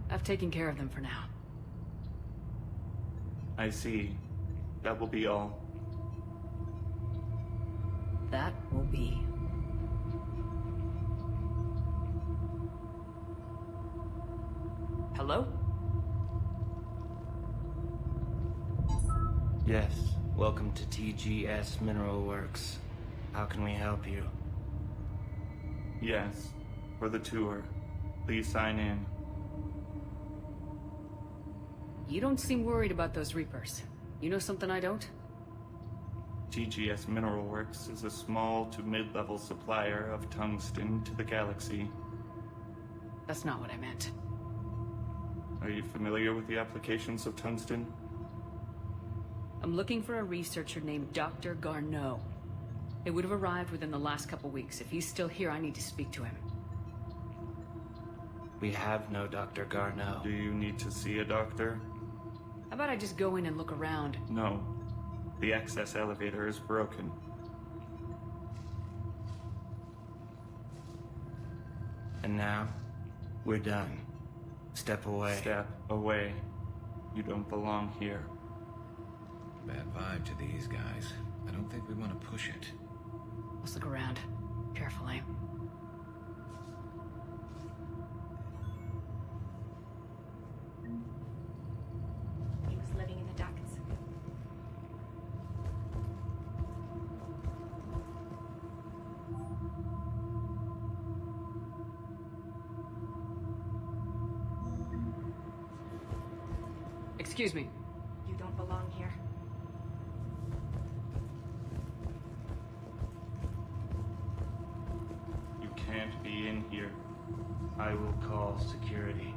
Speaker 3: I've taken care of them for now.
Speaker 24: I see. That will be all.
Speaker 3: That will be. Hello?
Speaker 23: Yes. Welcome to TGS Mineral Works. How can we help you?
Speaker 24: Yes. For the tour. Please sign in.
Speaker 3: You don't seem worried about those Reapers. You know something I don't?
Speaker 24: TGS Mineral Works is a small to mid-level supplier of tungsten to the galaxy.
Speaker 3: That's not what I meant.
Speaker 24: Are you familiar with the applications of tungsten?
Speaker 3: I'm looking for a researcher named Dr. Garneau. It would have arrived within the last couple weeks. If he's still here, I need to speak to him.
Speaker 23: We have no Dr. Garneau.
Speaker 24: Do you need to see a doctor?
Speaker 3: How about I just go in and look around?
Speaker 24: No. The access elevator is broken.
Speaker 23: And now, we're done. Step away.
Speaker 24: Step away. You don't belong here.
Speaker 20: Bad vibe to these guys. I don't think we want to push it.
Speaker 3: Let's look around. Carefully. Excuse me.
Speaker 19: You don't belong here.
Speaker 24: You can't be in here. I will call security.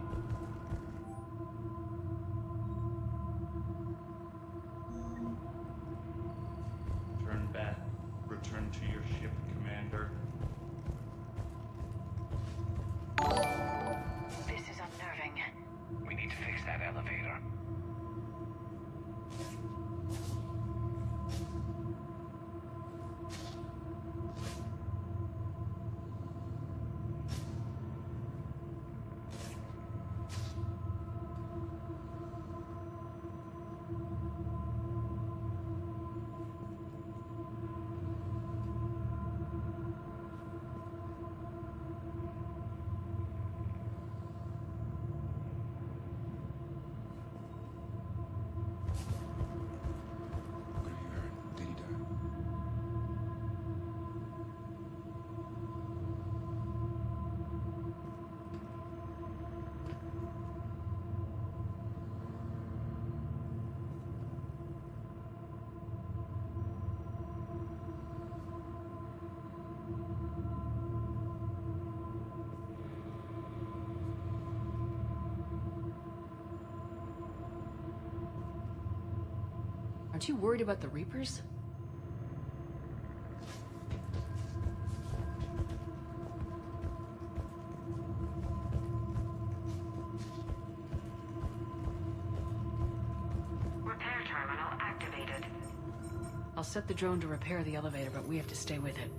Speaker 24: Turn back. Return to your ship, Commander.
Speaker 2: This is unnerving.
Speaker 22: We need to fix that elevator.
Speaker 3: Aren't you worried about the Reapers?
Speaker 2: Repair terminal activated.
Speaker 3: I'll set the drone to repair the elevator, but we have to stay with it.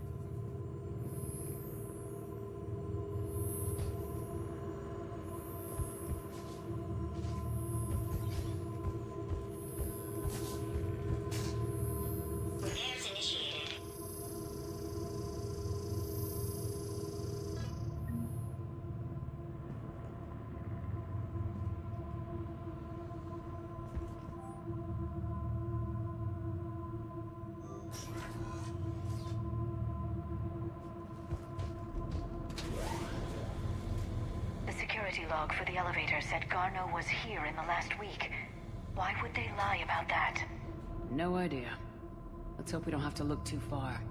Speaker 2: Log for the elevator said Garno was here in the last week. Why would they lie about that?
Speaker 3: No idea. Let's hope we don't have to look too far.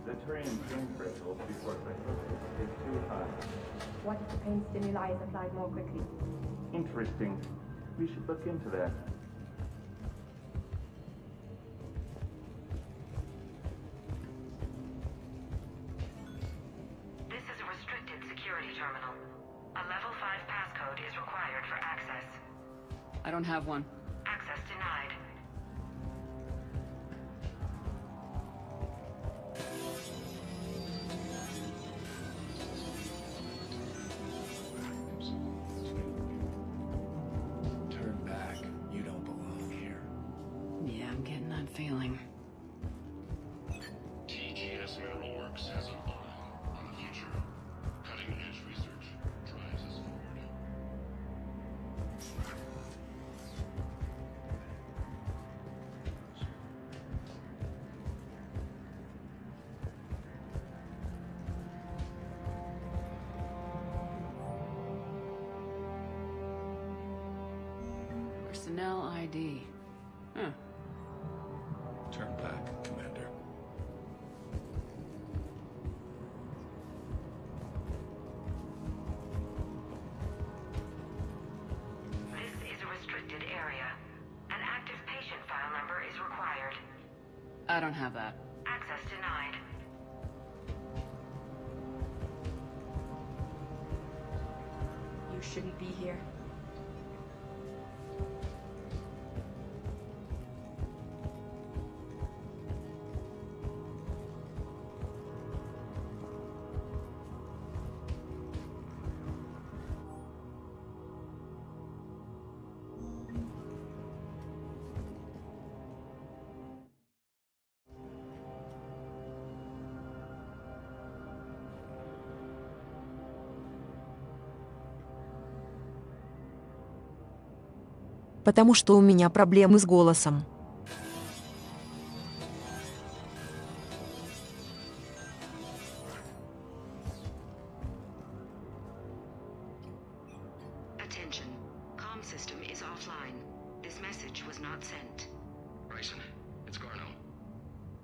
Speaker 24: The terrain pain threshold before threshold is too high.
Speaker 19: What if the pain stimuli is applied more quickly?
Speaker 24: Interesting. We should look into that.
Speaker 2: This is a restricted security terminal. A level 5 passcode is required for access.
Speaker 3: I don't have one.
Speaker 2: Access denied.
Speaker 18: Turn back. You don't belong here.
Speaker 3: Yeah, I'm getting that feeling.
Speaker 11: TGS Mineral Works has an eye on the future. Cutting-edge research drives us forward.
Speaker 3: Personnel ID. Huh.
Speaker 18: Turn back, Commander.
Speaker 2: This is a restricted area. An active patient file number is required.
Speaker 3: I don't have that.
Speaker 2: Access denied.
Speaker 19: You shouldn't be here.
Speaker 5: потому что у меня проблемы с голосом.
Speaker 2: Attention. Comm system is offline. This message was not sent.
Speaker 7: Bryson, it's Garno.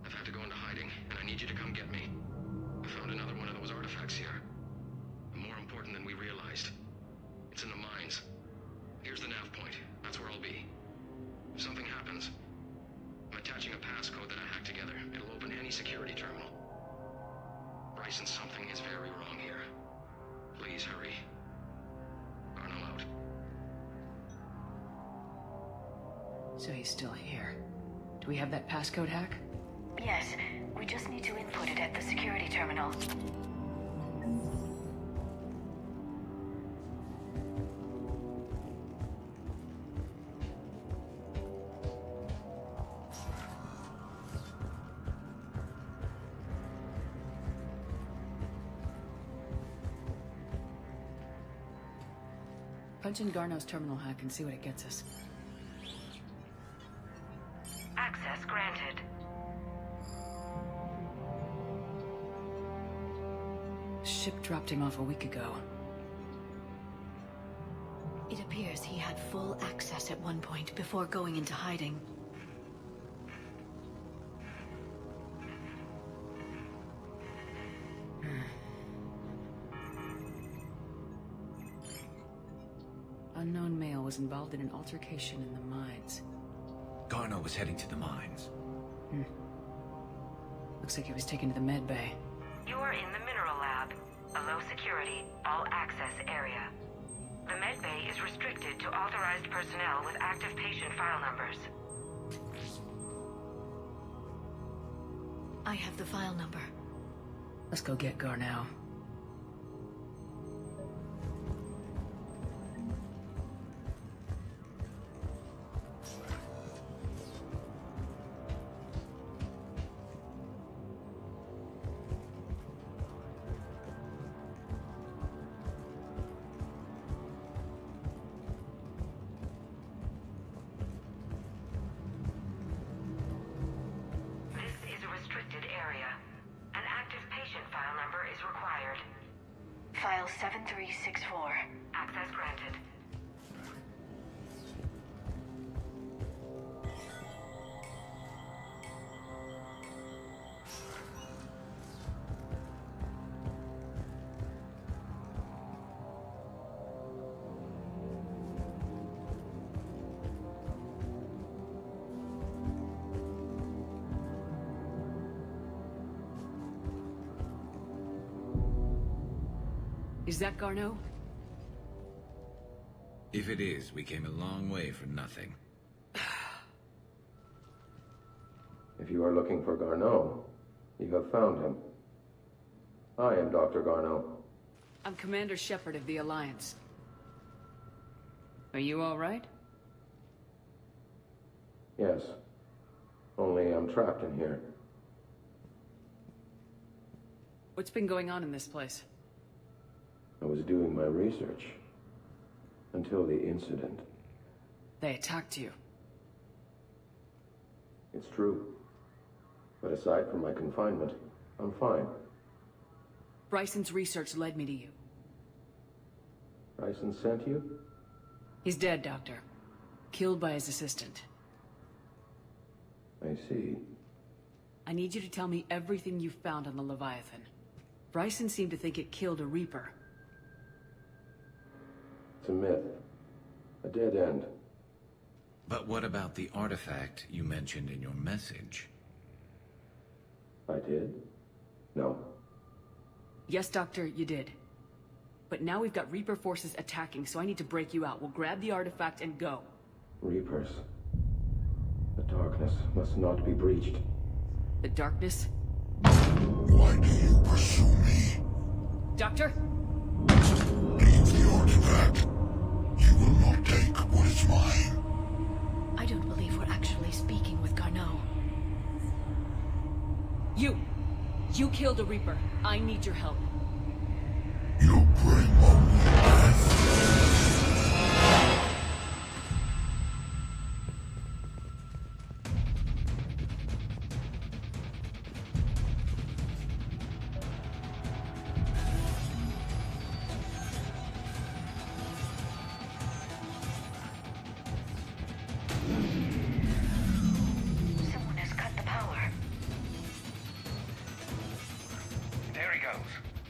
Speaker 7: I've had to go into hiding, and I need you to come get me. I found another one of those artifacts here. More important than we realized. It's in the mines. Here's the nav point. That's where I'll be. If something happens, I'm attaching a passcode that I hacked together. It'll open any security terminal. Bryson, something is very wrong here. Please hurry. Garno out.
Speaker 3: So he's still here. Do we have that passcode hack?
Speaker 2: Yes, we just need to input it at the security terminal.
Speaker 3: Punch in Garno's terminal hack and see what it gets us.
Speaker 2: Access granted.
Speaker 3: Ship dropped him off a week ago.
Speaker 4: It appears he had full access at one point before going into hiding.
Speaker 3: Unknown male was involved in an altercation in the mines.
Speaker 20: Garno was heading to the mines.
Speaker 3: Looks like he was taken to the med bay.
Speaker 2: You are in the mineral lab, a low security, all access area. The med bay is restricted to authorized personnel with active patient file numbers.
Speaker 4: I have the file number.
Speaker 3: Let's go get Garno.
Speaker 2: File 7364. Access granted.
Speaker 3: Is that Garno?
Speaker 20: If it is, we came a long way for nothing.
Speaker 12: If you are looking for Garno, you have found him. I am Dr. Garno.
Speaker 3: I'm Commander Shepard of the Alliance. Are you all right?
Speaker 12: Yes. Only I'm trapped in here.
Speaker 3: What's been going on in this place?
Speaker 12: I was doing my research. Until the incident.
Speaker 3: They attacked you.
Speaker 12: It's true. But aside from my confinement, I'm fine.
Speaker 3: Bryson's research led me to you.
Speaker 12: Bryson sent you?
Speaker 3: He's dead, Doctor. Killed by his assistant.
Speaker 12: I see.
Speaker 3: I need you to tell me everything you found on the Leviathan. Bryson seemed to think it killed a Reaper.
Speaker 12: It's a myth. A dead end.
Speaker 20: But what about the artifact you mentioned in your message?
Speaker 12: I did? No.
Speaker 3: Yes, Doctor, you did. But now we've got Reaper forces attacking, so I need to break you out. We'll grab the artifact and go.
Speaker 12: Reapers. The darkness must not be breached.
Speaker 3: The darkness?
Speaker 13: Why do you pursue me?
Speaker 3: Doctor?
Speaker 13: Leave the artifact. You will not take what is mine.
Speaker 4: I don't believe we're actually speaking with Garno.
Speaker 3: You killed a Reaper. I need your help.
Speaker 13: You bring only death.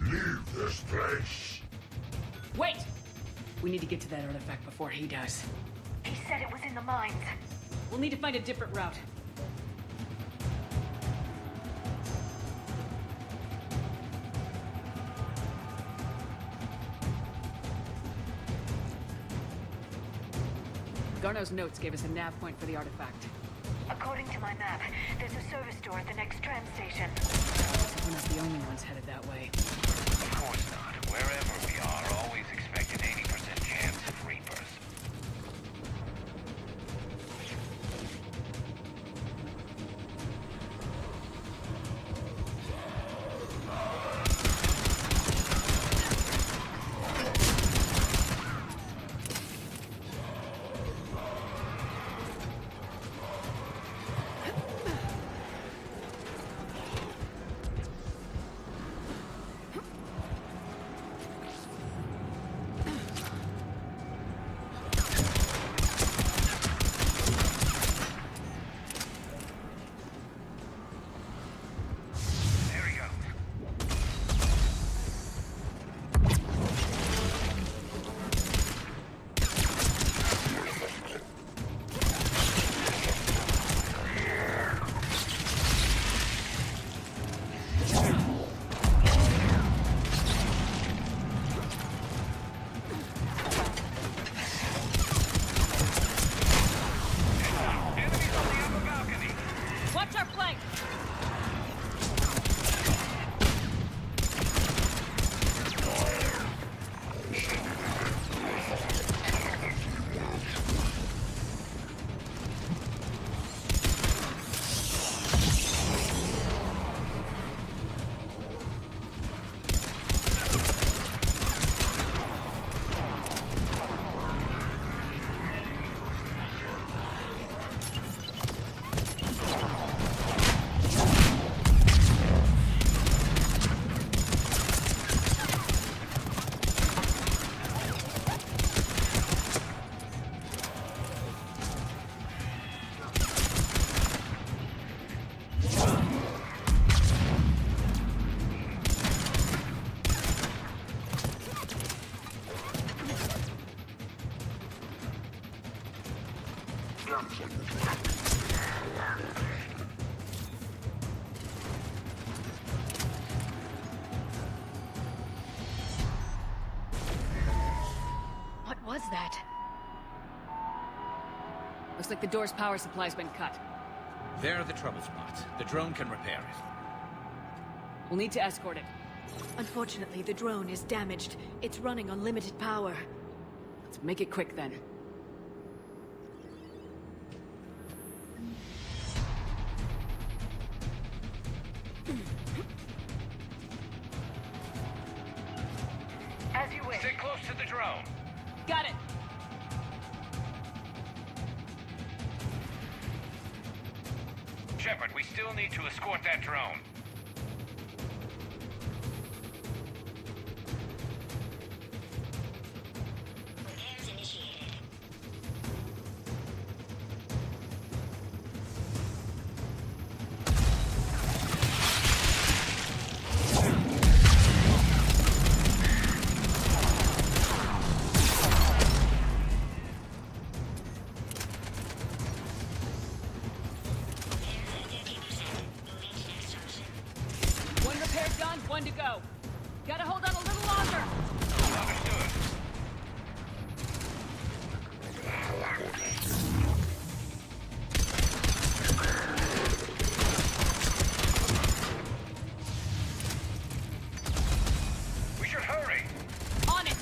Speaker 13: Leave this place.
Speaker 3: Wait! We need to get to that artifact before he does.
Speaker 2: He said it was in the mines.
Speaker 3: We'll need to find a different route. Garneau's notes gave us a nav point for the artifact.
Speaker 2: According to my map, there's a service door at the next tram station.
Speaker 3: We're not the only ones headed that way.
Speaker 22: Of course not. Wherever we are, always expect an 80% chance of Reapers.
Speaker 4: What was that?
Speaker 3: Looks like the door's power supply's been cut.
Speaker 14: They're the trouble spot. The drone can repair it.
Speaker 3: We'll need to escort it.
Speaker 4: Unfortunately, the drone is damaged. It's running on limited power.
Speaker 3: Let's make it quick then.
Speaker 2: As you wish.
Speaker 22: Stay close to the drone.
Speaker 3: Got it!
Speaker 22: Shepard, we still need to escort that drone.
Speaker 3: One to go. Gotta hold on a little longer.
Speaker 22: Understood. We should hurry.
Speaker 3: On it.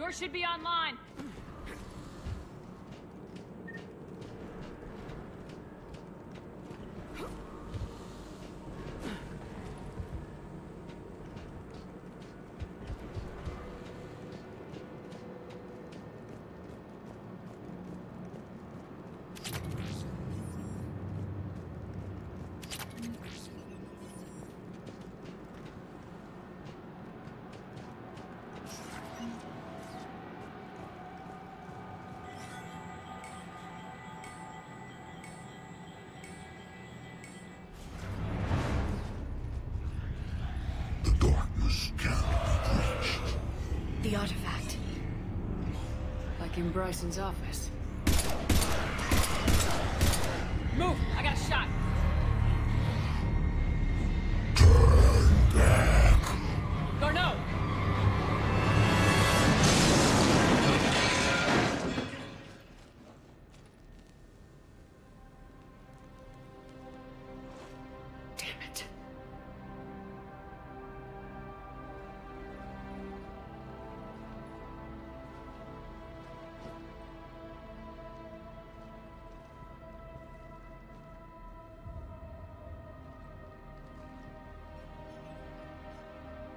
Speaker 3: Power should be online.
Speaker 4: The artifact.
Speaker 3: Like in Bryson's office. Move! I got a shot!
Speaker 13: Turn back.
Speaker 3: Garneau! Damn it.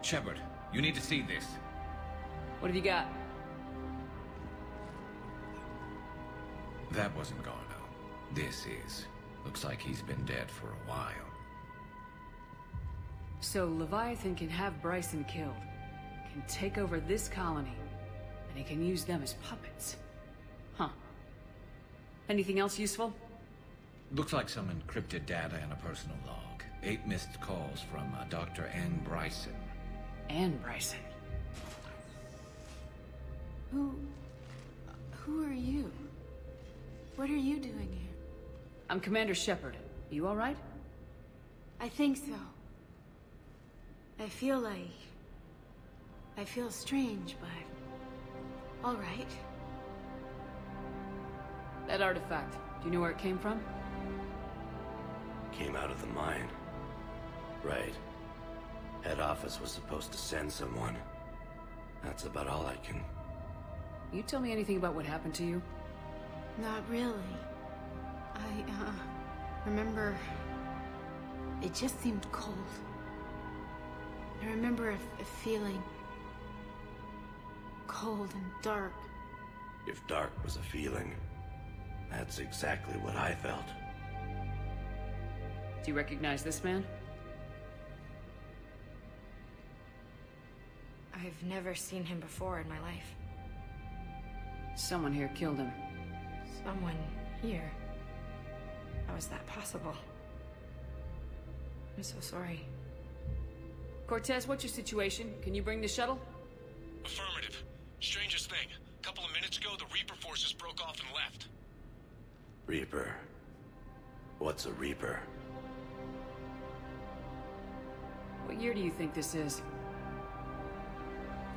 Speaker 14: Shepard, you need to see this.
Speaker 3: What have you got?
Speaker 14: That wasn't Garneau. This is. Looks like he's been dead for a while.
Speaker 3: So Leviathan can have Bryson killed, can take over this colony, and he can use them as puppets. Huh. Anything else useful?
Speaker 14: Looks like some encrypted data and a personal log. 8 missed calls from Dr. Ann Bryson.
Speaker 3: Ann Bryson?
Speaker 4: Who are you? What are you doing here?
Speaker 3: I'm Commander Shepard. You all right?
Speaker 4: I think so. I feel strange, but all right.
Speaker 3: That artifact, do you know where it came from?
Speaker 9: Came out of the mine. Right. Head office was supposed to send someone. That's about all I can...
Speaker 3: You tell me anything about what happened to you?
Speaker 4: Not really. I remember... It just seemed cold. I remember a feeling... cold and dark.
Speaker 9: If dark was a feeling, that's exactly what I felt.
Speaker 3: Do you recognize this man?
Speaker 19: I've never seen him before in my life.
Speaker 3: Someone here killed him.
Speaker 19: Someone here? How is that possible? I'm so sorry.
Speaker 3: Cortez, what's your situation? Can you bring the shuttle?
Speaker 11: Affirmative. Strangest thing. A couple of minutes ago, the Reaper forces broke off and left.
Speaker 9: Reaper. What's a Reaper?
Speaker 3: What year do you think this is?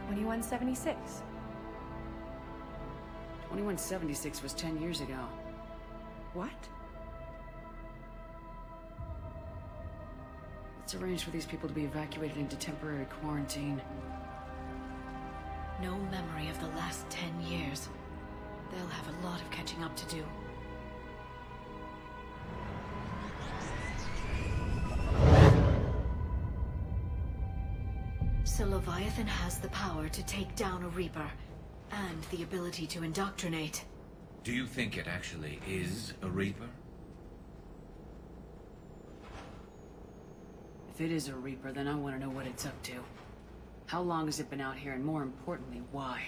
Speaker 19: 2176.
Speaker 3: 2176 was 10 years ago.
Speaker 19: What?
Speaker 3: Let's arrange for these people to be evacuated into temporary quarantine.
Speaker 4: No memory of the last 10 years. They'll have a lot of catching up to do. So Leviathan has the power to take down a Reaper, and the ability to indoctrinate.
Speaker 14: Do you think it actually is a Reaper?
Speaker 3: If it is a Reaper, then I want to know what it's up to. How long has it been out here, and more importantly, why?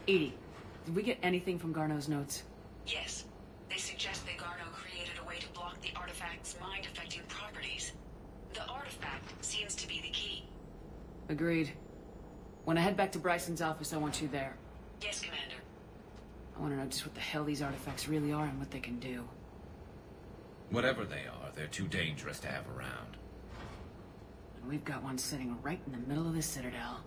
Speaker 3: Edie, did we get anything from Garneau's notes?
Speaker 8: Yes. They suggest that Garneau created a way to block the artifact's mind-affecting properties. The artifact seems to be the key.
Speaker 3: Agreed. When I head back to Bryson's office, I want you there.
Speaker 8: Yes, Commander.
Speaker 3: I want to know just what the hell these artifacts really are and what they can do.
Speaker 14: Whatever they are, they're too dangerous to have around.
Speaker 3: And we've got one sitting right in the middle of the Citadel.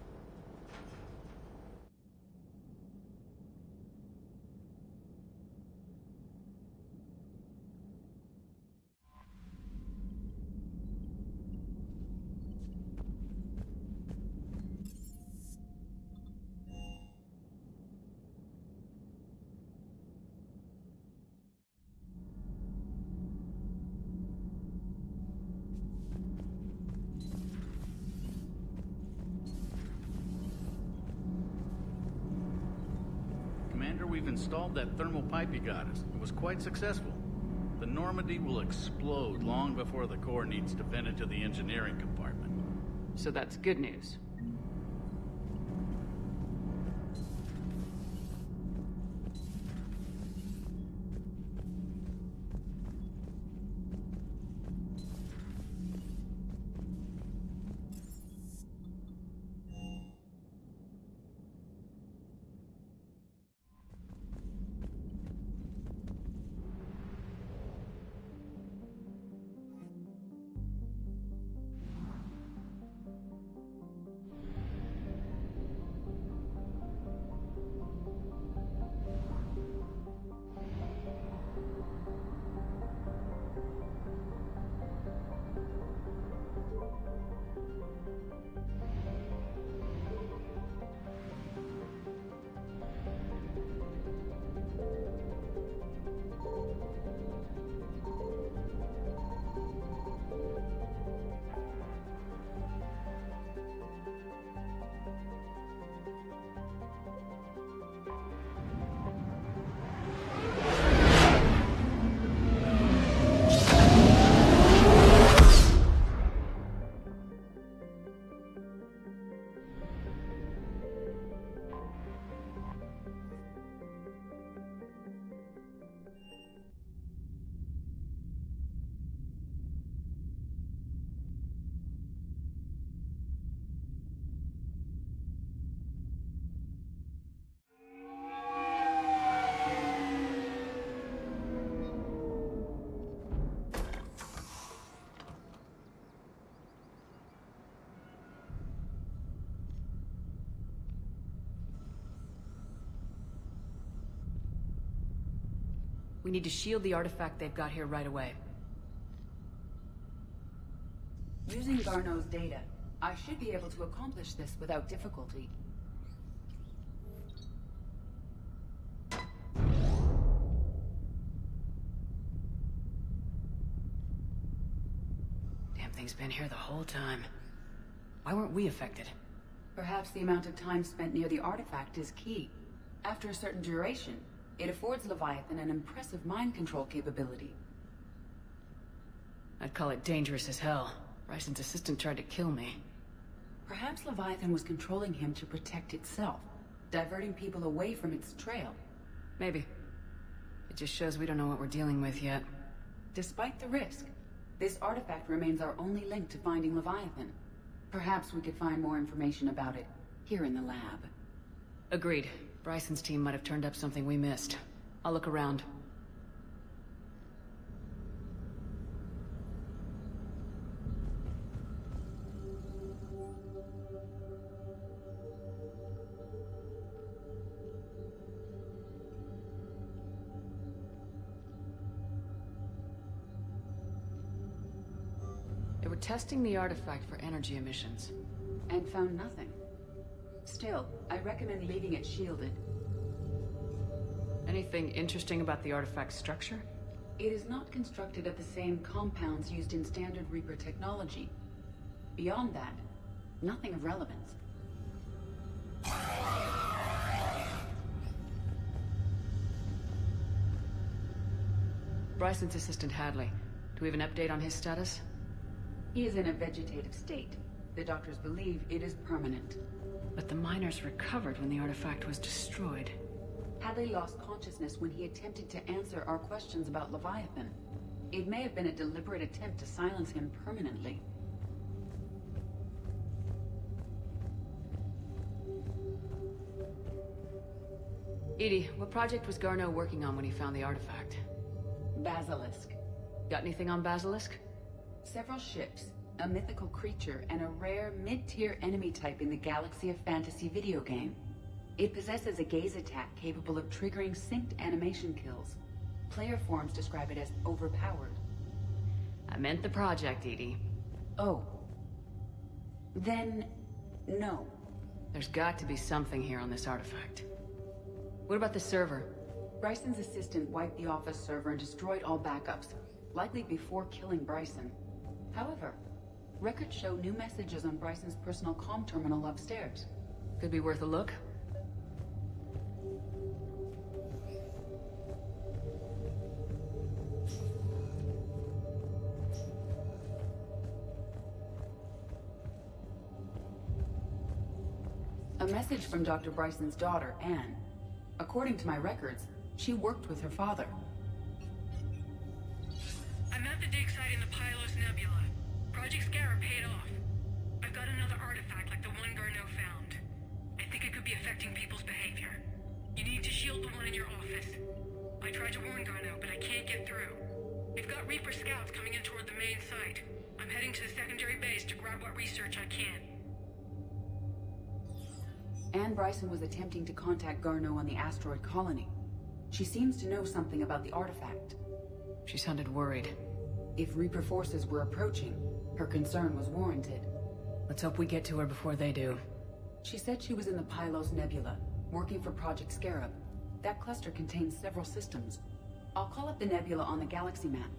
Speaker 10: we've installed that thermal pipe you got us. It was quite successful. The Normandy will explode long before the core needs to vent into the engineering compartment.
Speaker 3: So that's good news. We need to shield the artifact they've got here right away.
Speaker 8: Using Garneau's data, I should be able to accomplish this without difficulty.
Speaker 3: Damn thing's been here the whole time. Why weren't we affected?
Speaker 8: Perhaps the amount of time spent near the artifact is key. After a certain duration, it affords Leviathan an impressive mind control capability.
Speaker 3: I'd call it dangerous as hell. Bryson's assistant tried to kill me.
Speaker 8: Perhaps Leviathan was controlling him to protect itself, diverting people away from its trail.
Speaker 3: Maybe. It just shows we don't know what we're dealing with yet.
Speaker 8: Despite the risk, this artifact remains our only link to finding Leviathan. Perhaps we could find more information about it here in the lab.
Speaker 3: Agreed. Bryson's team might have turned up something we missed. I'll look around. They were testing the artifact for energy emissions.
Speaker 8: And found nothing. Still, I recommend leaving it shielded.
Speaker 3: Anything interesting about the artifact's structure?
Speaker 8: It is not constructed of the same compounds used in standard Reaper technology. Beyond that, nothing of relevance.
Speaker 3: Bryson's assistant Hadley. Do we have an update on his status?
Speaker 8: He is in a vegetative state. The doctors believe it is permanent.
Speaker 3: But the miners recovered when the artifact was destroyed.
Speaker 8: Hadley lost consciousness when he attempted to answer our questions about Leviathan. It may have been a deliberate attempt to silence him permanently.
Speaker 3: Edie, what project was Garneau working on when he found the artifact?
Speaker 8: Basilisk.
Speaker 3: Got anything on Basilisk?
Speaker 8: Several ships, a mythical creature, and a rare mid-tier enemy type in the Galaxy of Fantasy video game. It possesses a gaze attack capable of triggering synced animation kills. Player forums describe it as overpowered.
Speaker 3: I meant the project, Edie.
Speaker 8: Oh. Then, no.
Speaker 3: There's got to be something here on this artifact. What about the server?
Speaker 8: Bryson's assistant wiped the office server and destroyed all backups, likely before killing Bryson. However, records show new messages on Bryson's personal comm terminal upstairs.
Speaker 3: Could be worth a look.
Speaker 8: message from Dr. Bryson's daughter, Anne. According to my records, she worked with her father.
Speaker 1: I'm at the dig site in the Pylos Nebula. Project Scarab paid off. I've got another artifact like the one Garneau found. I think it could be affecting people's behavior. You need to shield the one in your office. I tried to warn Garneau, but I can't get through. We've got Reaper scouts coming in toward the main site. I'm heading to the secondary base to grab what research I can.
Speaker 8: Anne Bryson was attempting to contact Garneau on the asteroid colony. She seems to know something about the artifact.
Speaker 3: She sounded worried.
Speaker 8: If Reaper forces were approaching, her concern was warranted.
Speaker 3: Let's hope we get to her before they do.
Speaker 8: She said she was in the Pylos Nebula, working for Project Scarab. That cluster contains several systems. I'll call up the nebula on the galaxy map.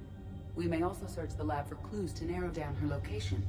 Speaker 8: We may also search the lab for clues to narrow down her location.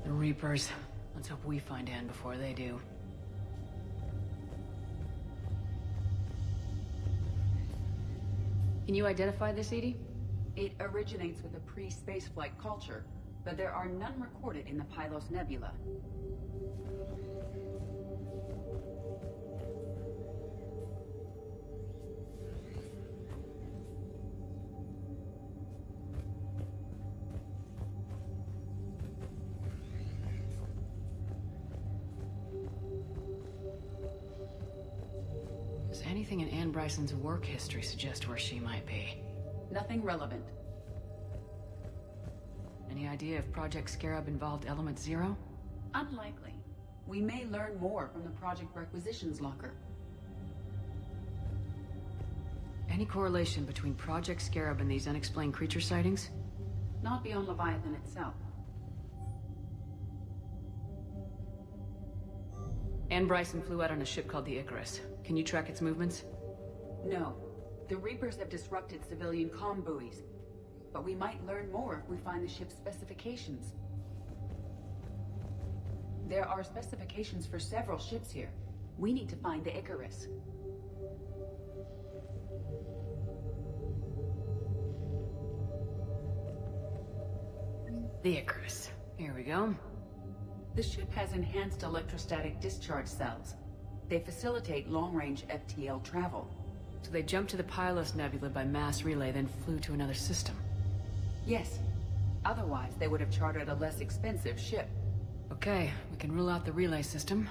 Speaker 3: The Reapers. Let's hope we find Anne before they do. Can you identify this, Edie?
Speaker 8: It originates with a pre-spaceflight culture, but there are none recorded in the Pylos Nebula.
Speaker 3: Does anything in Anne Bryson's work history suggest where she might be?
Speaker 8: Nothing relevant.
Speaker 3: Any idea if Project Scarab involved Element Zero?
Speaker 8: Unlikely. We may learn more from the Project Requisitions Locker.
Speaker 3: Any correlation between Project Scarab and these unexplained creature sightings?
Speaker 8: Not beyond Leviathan itself.
Speaker 3: Anne Bryson flew out on a ship called the Icarus. Can you track its movements?
Speaker 8: No. The Reapers have disrupted civilian comm buoys. But we might learn more if we find the ship's specifications. There are specifications for several ships here. We need to find the Icarus.
Speaker 3: The Icarus. Here we go.
Speaker 8: The ship has enhanced electrostatic discharge cells. They facilitate long-range FTL travel.
Speaker 3: So they jumped to the Pylos Nebula by mass relay, then flew to another system.
Speaker 8: Yes. Otherwise, they would have chartered a less expensive ship.
Speaker 3: Okay, we can rule out the relay system.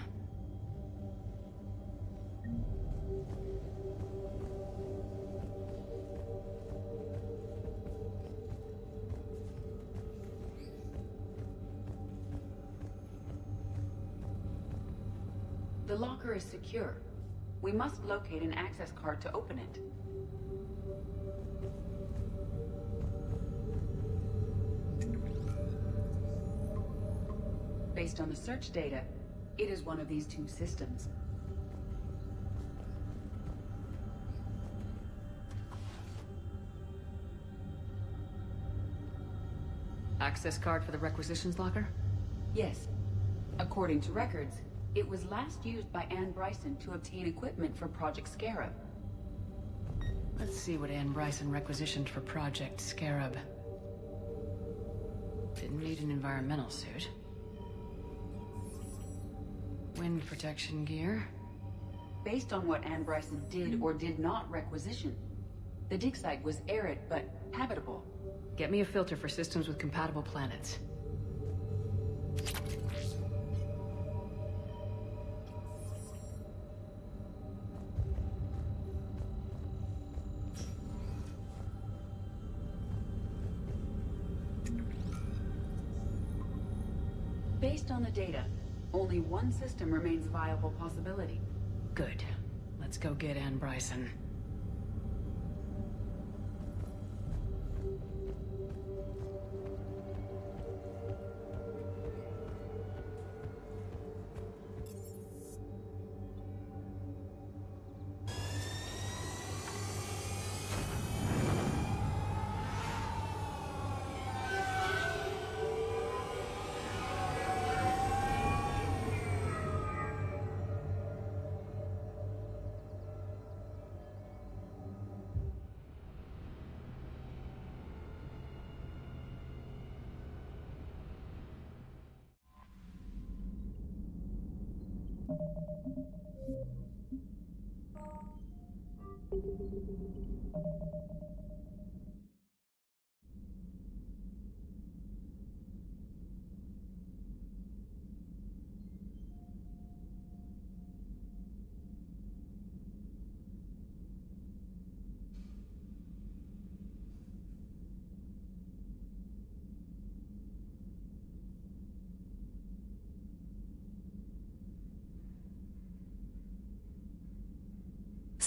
Speaker 8: The locker is secure. We must locate an access card to open it. Based on the search data, it is one of these two systems.
Speaker 3: Access card for the requisitions locker?
Speaker 8: Yes. According to records, It was last used by Anne Bryson to obtain equipment for Project Scarab.
Speaker 3: Let's see what Anne Bryson requisitioned for Project Scarab. Didn't need an environmental suit. Wind protection gear.
Speaker 8: Based on what Anne Bryson did or did not requisition, the dig site was arid but habitable.
Speaker 3: Get me a filter for systems with compatible planets.
Speaker 8: Based on the data, only one system remains a viable possibility.
Speaker 3: Good. Let's go get Anne Bryson.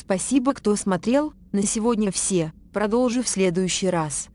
Speaker 5: Спасибо, кто смотрел. На сегодня все. Продолжу в следующий раз.